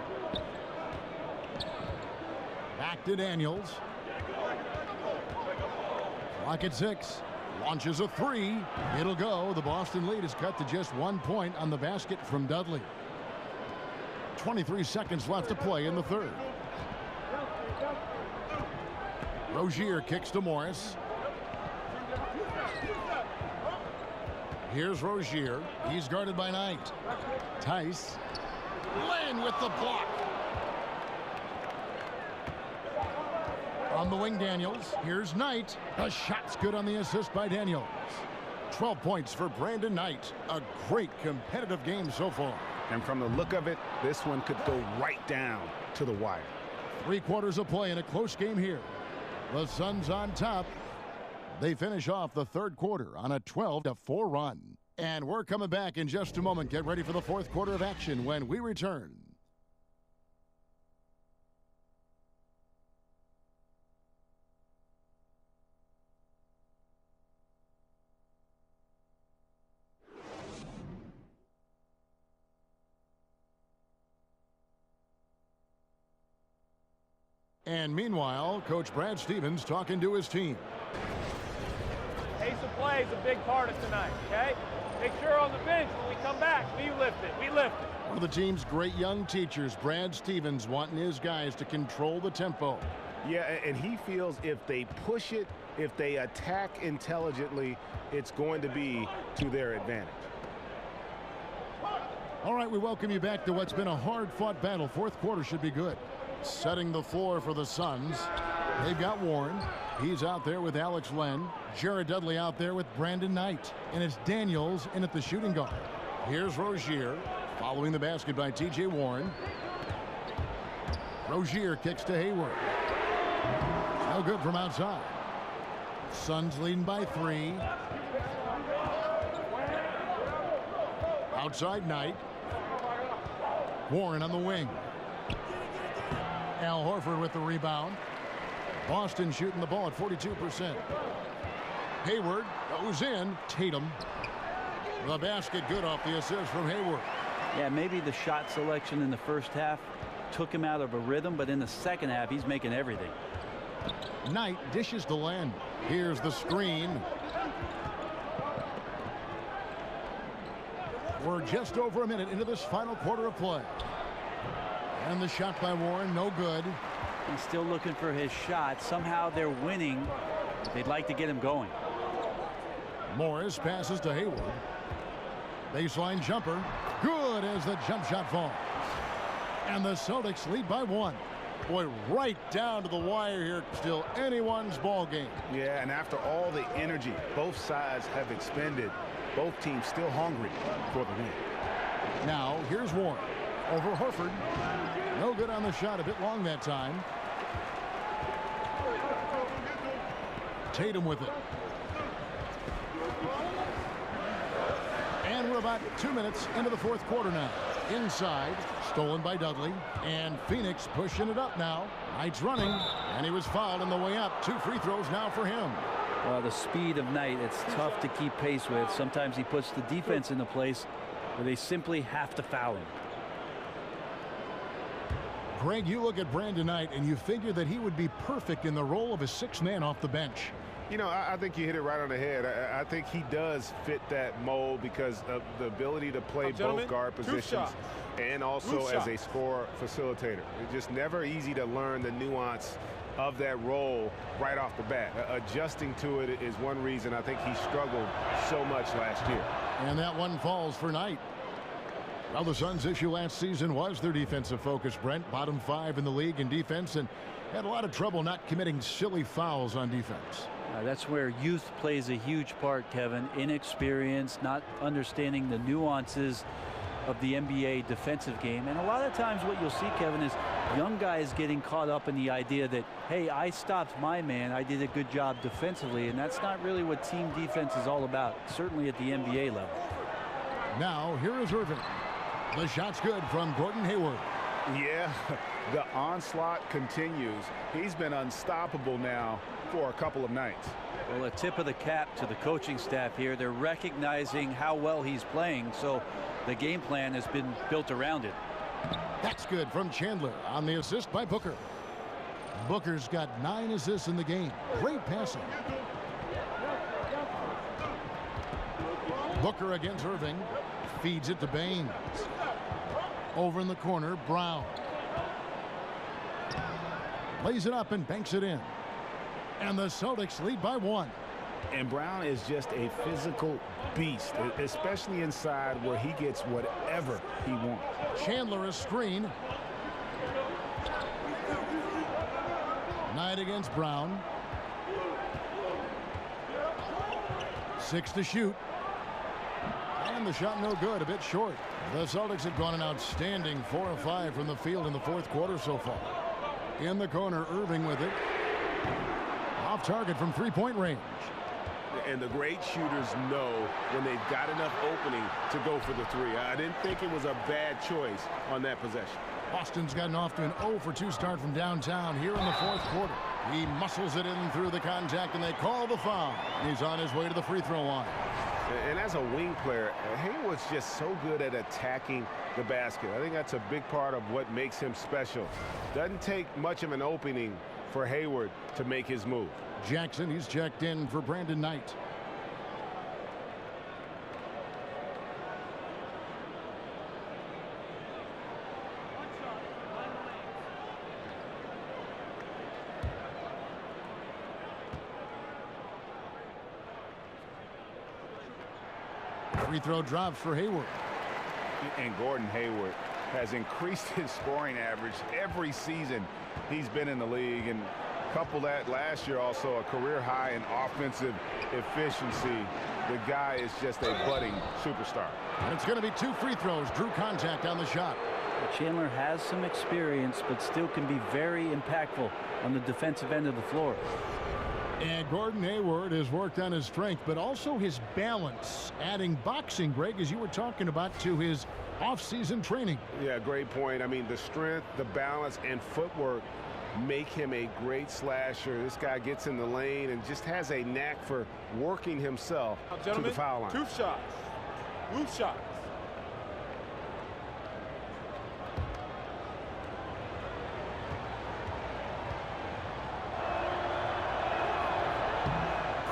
Back to Daniels. Clock at 6. Launches a 3. It'll go. The Boston lead is cut to just 1 point on the basket from Dudley. 23 seconds left to play in the third. Rozier kicks to Morris. Here's Rozier. He's guarded by Knight. Tice. Len with the block. On the wing, Daniels. Here's Knight. The shot's good on the assist by Daniels. 12 points for Brandon Knight. A great competitive game so far. And from the look of it, this one could go right down to the wire. 3 quarters of play in a close game here. The Suns on top. They finish off the third quarter on a 12-4 run. And we're coming back in just a moment. Get ready for the fourth quarter of action when we return. And meanwhile, Coach Brad Stevens talking to his team. Pace of play is a big part of tonight, okay? Make sure on the bench when we come back, we lift it. We lift it. One of the team's great young teachers, Brad Stevens, wanting his guys to control the tempo. Yeah, and he feels if they push it, if they attack intelligently, it's going to be to their advantage. All right, we welcome you back to what's been a hard-fought battle. Fourth quarter should be good. Setting the floor for the Suns. They've got Warren. He's out there with Alex Len. Jared Dudley out there with Brandon Knight. And it's Daniels in at the shooting guard. Here's Rozier. Following the basket by T.J. Warren. Rozier kicks to Hayward. No good from outside. Suns leading by 3. Outside Knight. Warren on the wing. Al Horford with the rebound. Boston shooting the ball at 42%. Hayward goes in. Tatum. The basket good off the assist from Hayward. Yeah, maybe the shot selection in the first half took him out of a rhythm, but in the second half, he's making everything. Knight dishes to Len. Here's the screen. We're just over a minute into this final quarter of play. And the shot by Warren, no good. He's still looking for his shot. Somehow they're winning. They'd like to get him going. Morris passes to Hayward. Baseline jumper. Good as the jump shot falls. And the Celtics lead by 1. Boy, right down to the wire here. Still anyone's ball game. Yeah, and after all the energy both sides have expended, both teams still hungry for the win. Now, here's Warren. Over Horford. No good on the shot. A bit long that time. Tatum with it. And we're about 2 minutes into the fourth quarter now. Inside, stolen by Dudley. And Phoenix pushing it up now. Knight's running, and he was fouled on the way up. 2 free throws now for him. Well, the speed of Knight, it's tough to keep pace with. Sometimes he puts the defense into place where they simply have to foul him. Greg, you look at Brandon Knight, and you figure that he would be perfect in the role of a 6th man off the bench. You know, I think you hit it right on the head. I think he does fit that mold because of the ability to play both guard positions and also as a score facilitator. It's just never easy to learn the nuance of that role right off the bat. Adjusting to it is one reason I think he struggled so much last year. And that one falls for Knight. Well, the Suns' issue last season was their defensive focus, Brent. Bottom 5 in the league in defense and had a lot of trouble not committing silly fouls on defense. That's where youth plays a huge part, Kevin. Inexperience, not understanding the nuances of the NBA defensive game. And a lot of times what you'll see, Kevin, is young guys getting caught up in the idea that, hey, I stopped my man, I did a good job defensively, and that's not really what team defense is all about, certainly at the NBA level. Now, here is Irving. The shot's good from Gordon Hayward. Yeah, the onslaught continues. He's been unstoppable now for a couple of nights. Well, a tip of the cap to the coaching staff here. They're recognizing how well he's playing, so the game plan has been built around it. That's good from Chandler on the assist by Booker. Booker's got 9 assists in the game. Great passing. Booker against Irving. Feeds it to Baines. Over in the corner, Brown. Lays it up and banks it in. And the Celtics lead by 1. And Brown is just a physical beast, especially inside where he gets whatever he wants. Chandler a screen. Knight against Brown. 6 to shoot. And the shot no good, a bit short. The Celtics have gone an outstanding 4 of 5 from the field in the 4th quarter so far. In the corner, Irving with it. Off target from 3-point range. And the great shooters know when they've got enough opening to go for the 3. I didn't think it was a bad choice on that possession. Boston's gotten off to an 0 for 2 start from downtown here in the 4th quarter. He muscles it in through the contact, and they call the foul. He's on his way to the free throw line. And as a wing player, Hayward's just so good at attacking the basket. I think that's a big part of what makes him special. Doesn't take much of an opening for Hayward to make his move. Jackson, he's checked in for Brandon Knight. Free throw drops for Hayward. And Gordon Hayward has increased his scoring average every season he's been in the league, and couple that last year also a career high in offensive efficiency. The guy is just a budding superstar. And it's going to be 2 free throws. Drew contact on the shot. Chandler has some experience, but still can be very impactful on the defensive end of the floor. And Gordon Hayward has worked on his strength, but also his balance, adding boxing, Greg, as you were talking about, to his off-season training. Yeah, great point. I mean, the strength, the balance, and footwork make him a great slasher. This guy gets in the lane and just has a knack for working himself to the foul line. 2 shots. Move shots.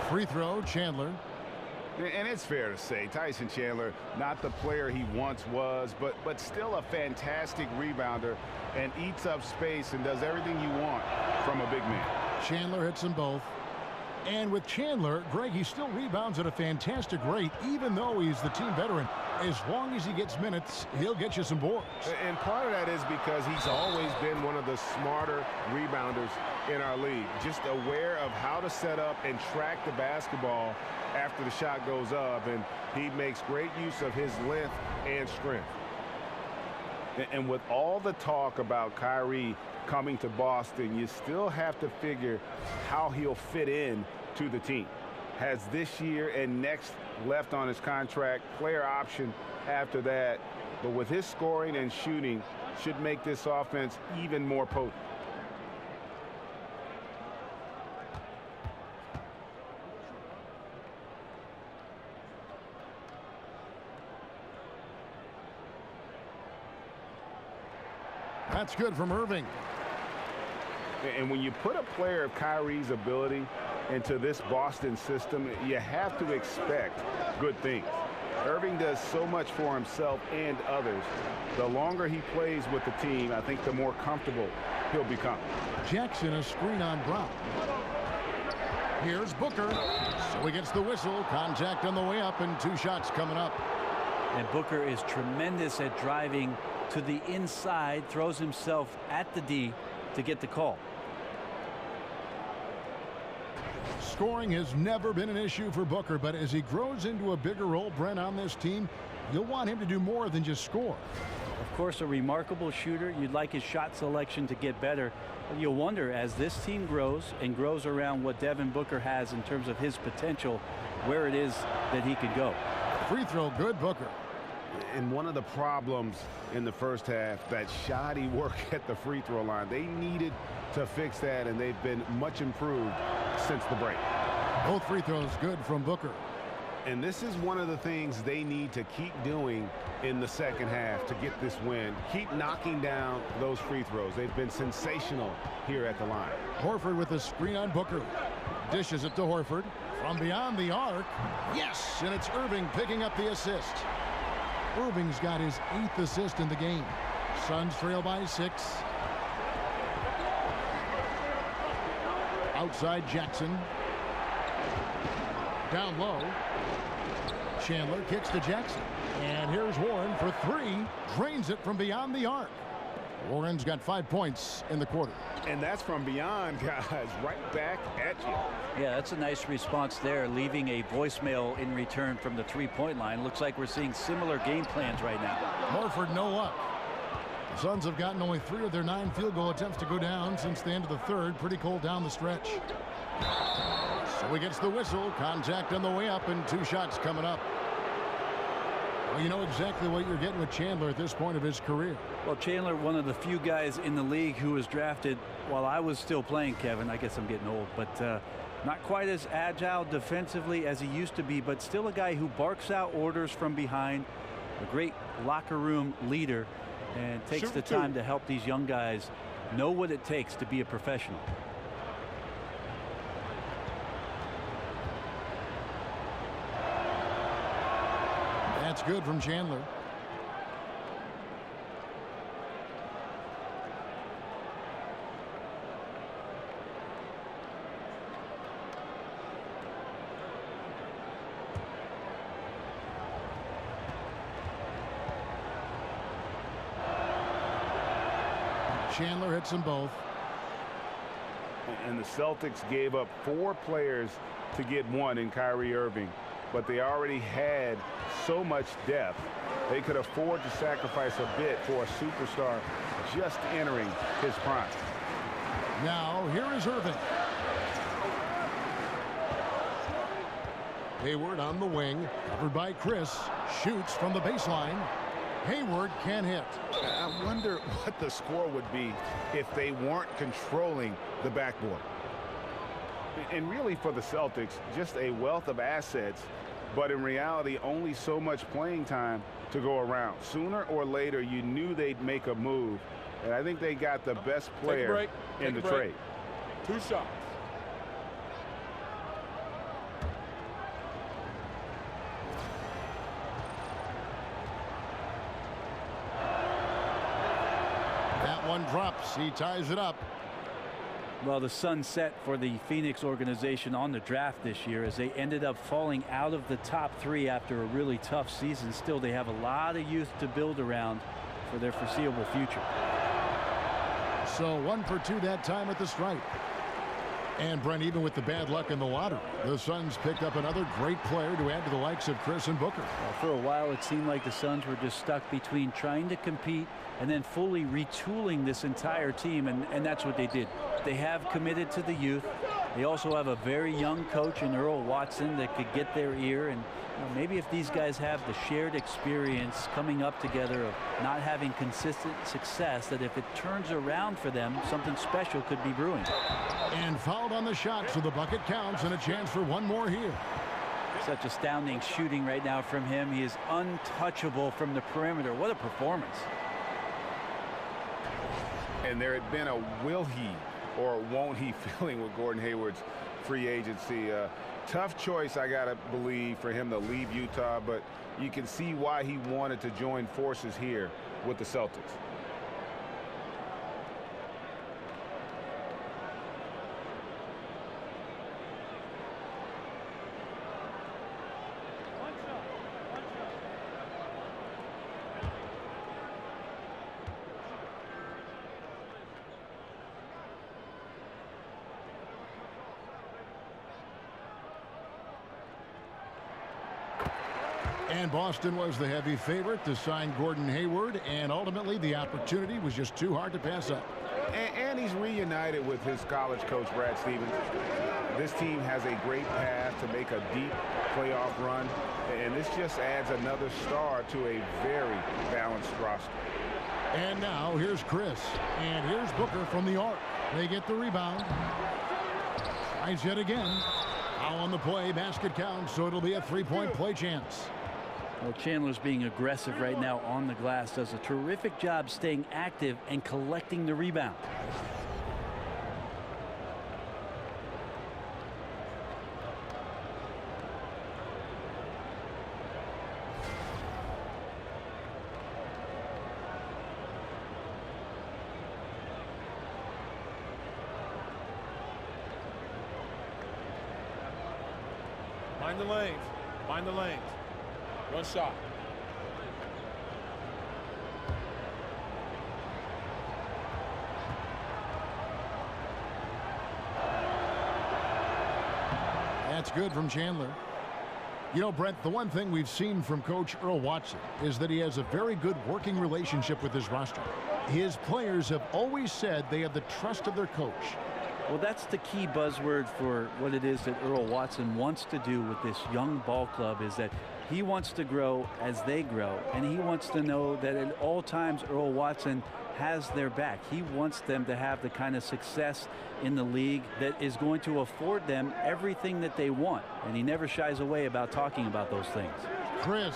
Free throw, Chandler. And it's fair to say Tyson Chandler, not the player he once was, but still a fantastic rebounder and eats up space and does everything you want from a big man. Chandler hits them both. And with Chandler, Greg, he still rebounds at a fantastic rate, even though he's the team veteran. As long as he gets minutes, he'll get you some boards. And part of that is because he's always been one of the smarter rebounders in our league. Just aware of how to set up and track the basketball after the shot goes up. And he makes great use of his length and strength. And with all the talk about Kyrie coming to Boston, you still have to figure how he'll fit in to the team. Has this year and next left on his contract, player option after that, but with his scoring and shooting should make this offense even more potent. That's good from Irving. And when you put a player of Kyrie's ability into this Boston system, you have to expect good things. Irving does so much for himself and others. The longer he plays with the team, I think the more comfortable he'll become. Jackson, a screen on Brown. Here's Booker. So he gets the whistle. Contact on the way up and 2 shots coming up. And Booker is tremendous at driving to the inside, throws himself at the D to get the call. Scoring has never been an issue for Booker, but as he grows into a bigger role, Brent, on this team, you'll want him to do more than just score. Of course, a remarkable shooter. You'd like his shot selection to get better. But you'll wonder, as this team grows and grows around what Devin Booker has in terms of his potential, where it is that he could go. Free throw good, Booker. And one of the problems in the first half, that shoddy work at the free throw line. They needed to fix that, and they've been much improved since the break. Both free throws good from Booker. And this is one of the things they need to keep doing in the second half to get this win. Keep knocking down those free throws. They've been sensational here at the line. Horford with a screen on Booker. Dishes it to Horford. From beyond the arc. Yes, and it's Irving picking up the assist. Irving's got his 8th assist in the game. Suns trail by 6. Outside Jackson. Down low. Chandler kicks to Jackson. And here's Warren for 3. Drains it from beyond the arc. Warren's got 5 points in the quarter. And that's from beyond, guys, right back at you. Yeah, that's a nice response there, leaving a voicemail in return from the three-point line. Looks like we're seeing similar game plans right now. Horford, no luck. The Suns have gotten only 3 of their 9 field goal attempts to go down since the end of the third. Pretty cold down the stretch. So he gets the whistle. Contact on the way up, and 2 shots coming up. Well, you know exactly what you're getting with Chandler at this point of his career. Well, Chandler, one of the few guys in the league who was drafted while I was still playing, Kevin. I guess I'm getting old, but not quite as agile defensively as he used to be, but still a guy who barks out orders from behind, a great locker room leader, and takes the time to help these young guys know what it takes to be a professional. That's good from Chandler. Chandler hits them both. And the Celtics gave up 4 players to get 1 in Kyrie Irving. But they already had so much depth, they could afford to sacrifice a bit for a superstar just entering his prime. Now, here is Irving. Hayward on the wing, covered by Chris, shoots from the baseline. Hayward can't hit. I wonder what the score would be if they weren't controlling the backboard. And really, for the Celtics, just a wealth of assets, but in reality, only so much playing time to go around. Sooner or later, you knew they'd make a move, and I think they got the best player in the trade. 2 shots. That one drops. He ties it up. Well, the sun set for the Phoenix organization on the draft this year as they ended up falling out of the top 3 after a really tough season. Still, they have a lot of youth to build around for their foreseeable future. So 1 for 2 that time at the stripe. And Brent, even with the bad luck in the lottery, the Suns picked up another great player to add to the likes of Chris and Booker. Well, for a while, it seemed like the Suns were just stuck between trying to compete and then fully retooling this entire team, and that's what they did. They have committed to the youth. They also have a very young coach in Earl Watson that could get their ear, and maybe if these guys have the shared experience coming up together of not having consistent success, that if it turns around for them, something special could be brewing. And fouled on the shot, so the bucket counts, and a chance for 1 more here. Such astounding shooting right now from him. He is untouchable from the perimeter. What a performance. And there had been a will he or won't he feeling with Gordon Hayward's free agency. Tough choice, I gotta believe, for him to leave Utah, but you can see why he wanted to join forces here with the Celtics. And Boston was the heavy favorite to sign Gordon Hayward, and ultimately the opportunity was just too hard to pass up. And he's reunited with his college coach, Brad Stevens. This team has a great path to make a deep playoff run, and this just adds another star to a very balanced roster. And now here's Chris, and here's Booker from the arc. They get the rebound. Tries yet again. Foul on the play, basket counts, so it'll be a three-point play chance. Well, Chandler's being aggressive right now on the glass, does a terrific job staying active and collecting the rebound. Find the lanes. Find the lanes. One shot. That's good from Chandler. You know, Brent, the one thing we've seen from Coach Earl Watson is that he has a very good working relationship with his roster. His players have always said they have the trust of their coach. Well, that's the key buzzword for what it is that Earl Watson wants to do with this young ball club, is that he wants to grow as they grow, and he wants to know that at all times Earl Watson has their back. He wants them to have the kind of success in the league that is going to afford them everything that they want, and he never shies away about talking about those things. Chris,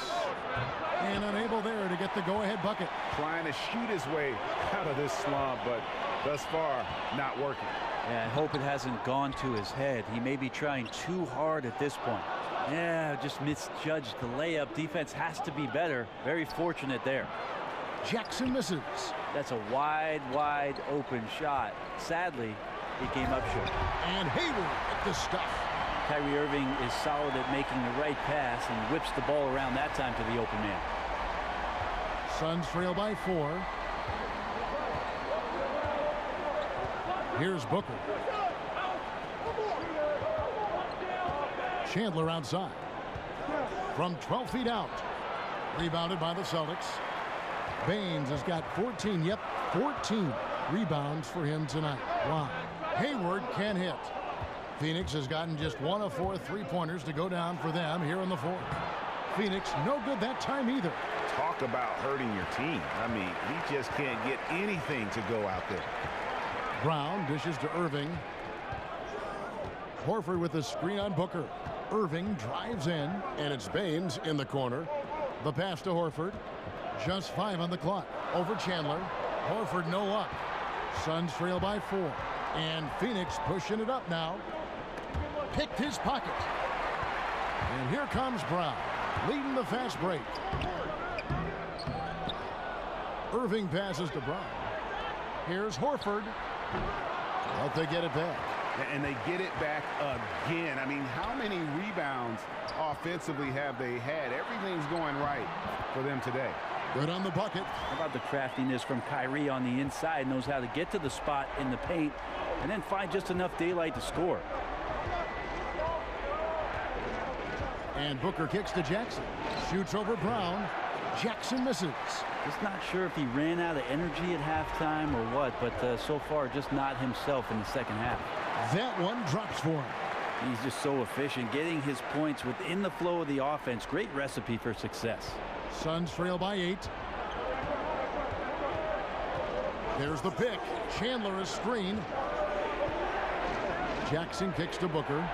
and unable there to get the go-ahead bucket. Trying to shoot his way out of this slump, but thus far not working. Yeah, I hope it hasn't gone to his head. He may be trying too hard at this point. Yeah, just misjudged the layup. Defense has to be better. Very fortunate there. Jackson misses. That's a wide open shot. Sadly, it came up short. And Hayward at the stuff. Kyrie Irving is solid at making the right pass and whips the ball around that time to the open man. Suns trail by 4. Here's Booker. Chandler outside. From 12 feet out. Rebounded by the Celtics. Baines has got 14. Yep, 14 rebounds for him tonight. Wow. Hayward can hit. Phoenix has gotten just 1 of 4 three-pointers to go down for them here in the fourth. Phoenix no good that time either. Talk about hurting your team. I mean, he just can't get anything to go out there. Brown dishes to Irving. Horford with the screen on Booker. Irving drives in, and it's Baines in the corner. The pass to Horford. Just 5 on the clock. Over Chandler. Horford no luck. Suns trail by 4. And Phoenix pushing it up now. Picked his pocket. And here comes Brown, leading the fast break. Irving passes to Brown. Here's Horford. But they get it back. And they get it back again. I mean, how many rebounds offensively have they had? Everything's going right for them today. Good on the bucket. How about the craftiness from Kyrie on the inside? Knows how to get to the spot in the paint and then find just enough daylight to score. And Booker kicks to Jackson. Shoots over Brown. Jackson misses. Just not sure if he ran out of energy at halftime or what, but so far just not himself in the second half. That one drops for him. He's just so efficient, getting his points within the flow of the offense. Great recipe for success. Suns trail by 8. There's the pick. Chandler is screened. Jackson kicks to Booker.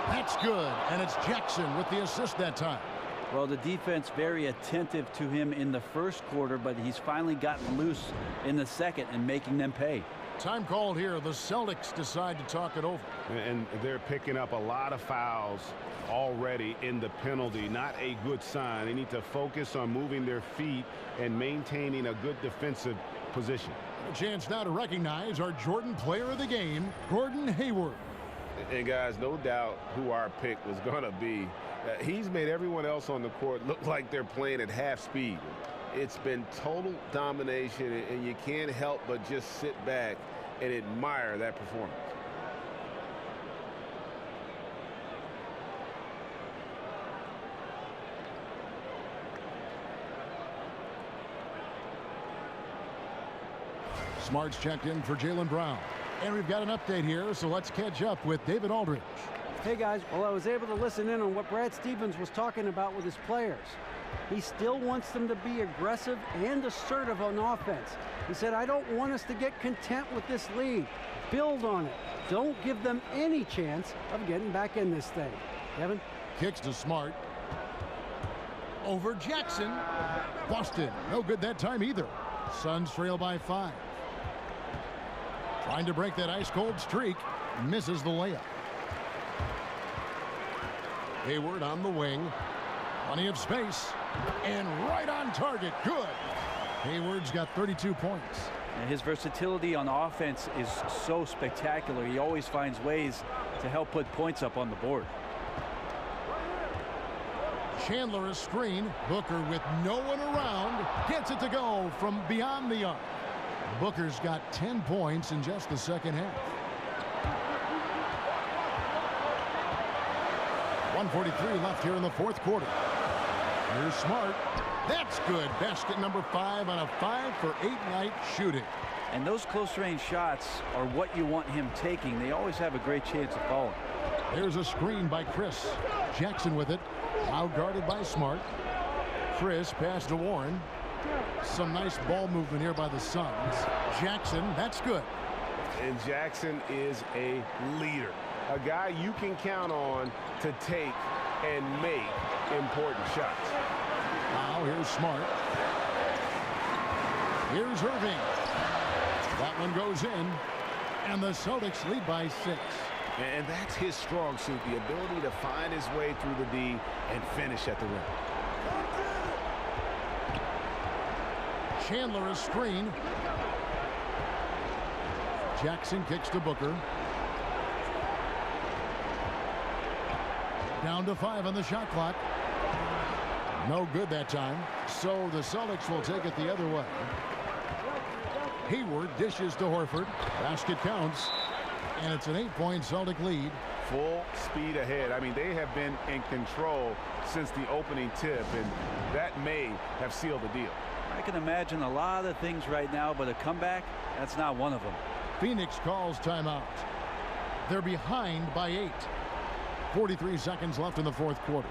That's good, and it's Jackson with the assist that time. Well, the defense very attentive to him in the first quarter, but he's finally gotten loose in the second and making them pay. Time called here. The Celtics decide to talk it over. And they're picking up a lot of fouls already in the penalty. Not a good sign. They need to focus on moving their feet and maintaining a good defensive position. A chance now to recognize our Jordan player of the game, Gordon Hayward. And guys, no doubt who our pick was going to be. He's made everyone else on the court look like they're playing at half speed. It's been total domination, and you can't help but just sit back and admire that performance. Smart's checked in for Jaylen Brown. And we've got an update here, so let's catch up with David Aldridge. Hey guys, well, I was able to listen in on what Brad Stevens was talking about with his players. He still wants them to be aggressive and assertive on offense. He said, I don't want us to get content with this lead. Build on it. Don't give them any chance of getting back in this thing. Kevin? Kicks to Smart. Over Jackson. Boston. No good that time either. Suns trail by 5. Trying to break that ice-cold streak. Misses the layup. Hayward on the wing. Plenty of space. And right on target. Good. Hayward's got 32 points. And his versatility on offense is so spectacular. He always finds ways to help put points up on the board. Chandler a screen. Booker with no one around. Gets it to go from beyond the arc. Booker's got 10 points in just the second half. 1:43 left here in the fourth quarter. Here's Smart. That's good. Basket number 5 on a 5-for-8 night shooting. And those close-range shots are what you want him taking. They always have a great chance of falling. There's a screen by Chris. Jackson with it. Now guarded by Smart. Chris pass to Warren. Some nice ball movement here by the Suns. Jackson, that's good. And Jackson is a leader. A guy you can count on to take and make important shots. Now here's Smart. Here's Irving. That one goes in. And the Celtics lead by 6. And that's his strong suit, the ability to find his way through the D and finish at the rim. Chandler a screen. Jackson kicks to Booker. Down to 5 on the shot clock. No good that time. So the Celtics will take it the other way. Hayward dishes to Horford. Basket counts. And it's an 8-point Celtic lead. Full speed ahead. I mean, they have been in control since the opening tip, and that may have sealed the deal. I can imagine a lot of things right now, but a comeback, that's not one of them. Phoenix calls timeout. They're behind by 8. 43 seconds left in the fourth quarter.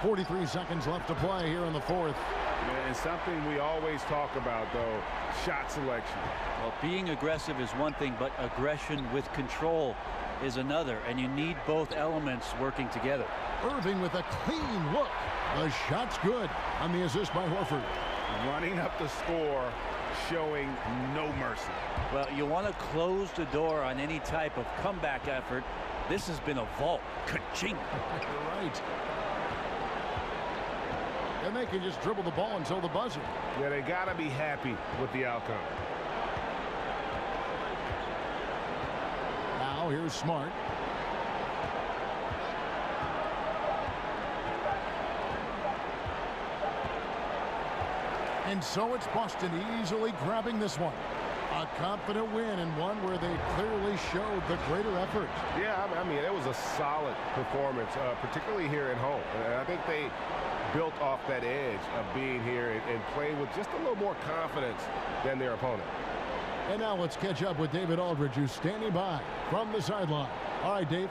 .43 seconds left to play here in the fourth. And something we always talk about, though, shot selection. Well, being aggressive is one thing, but aggression with control is another, and you need both elements working together. Irving with a clean look. The shot's good on the assist by Horford. Running up the score, showing no mercy. Well, you want to close the door on any type of comeback effort. This has been a vault. Ka-ching. Right. And they can just dribble the ball until the buzzer. Yeah, they got to be happy with the outcome. Now here's Smart. And so it's Boston easily grabbing this one. A confident win, and one where they clearly showed the greater effort. Yeah, I mean, it was a solid performance, particularly here at home. And I think they built off that edge of being here and playing with just a little more confidence than their opponent. And now let's catch up with David Aldridge, who's standing by from the sideline. All right, Dave.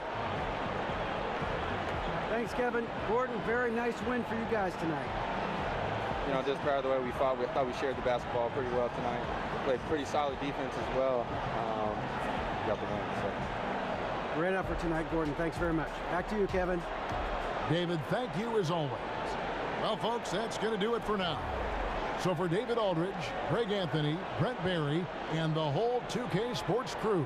Thanks, Kevin. Gordon, very nice win for you guys tonight. You know, just proud of the way we fought. We thought we shared the basketball pretty well tonight. Played pretty solid defense as well. Got the win. So. Great effort tonight, Gordon. Thanks very much. Back to you, Kevin. David, thank you as always. Well, folks, that's going to do it for now. So for David Aldridge, Greg Anthony, Brent Barry, and the whole 2K Sports crew,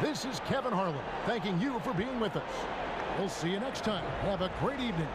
this is Kevin Harlan thanking you for being with us. We'll see you next time. Have a great evening.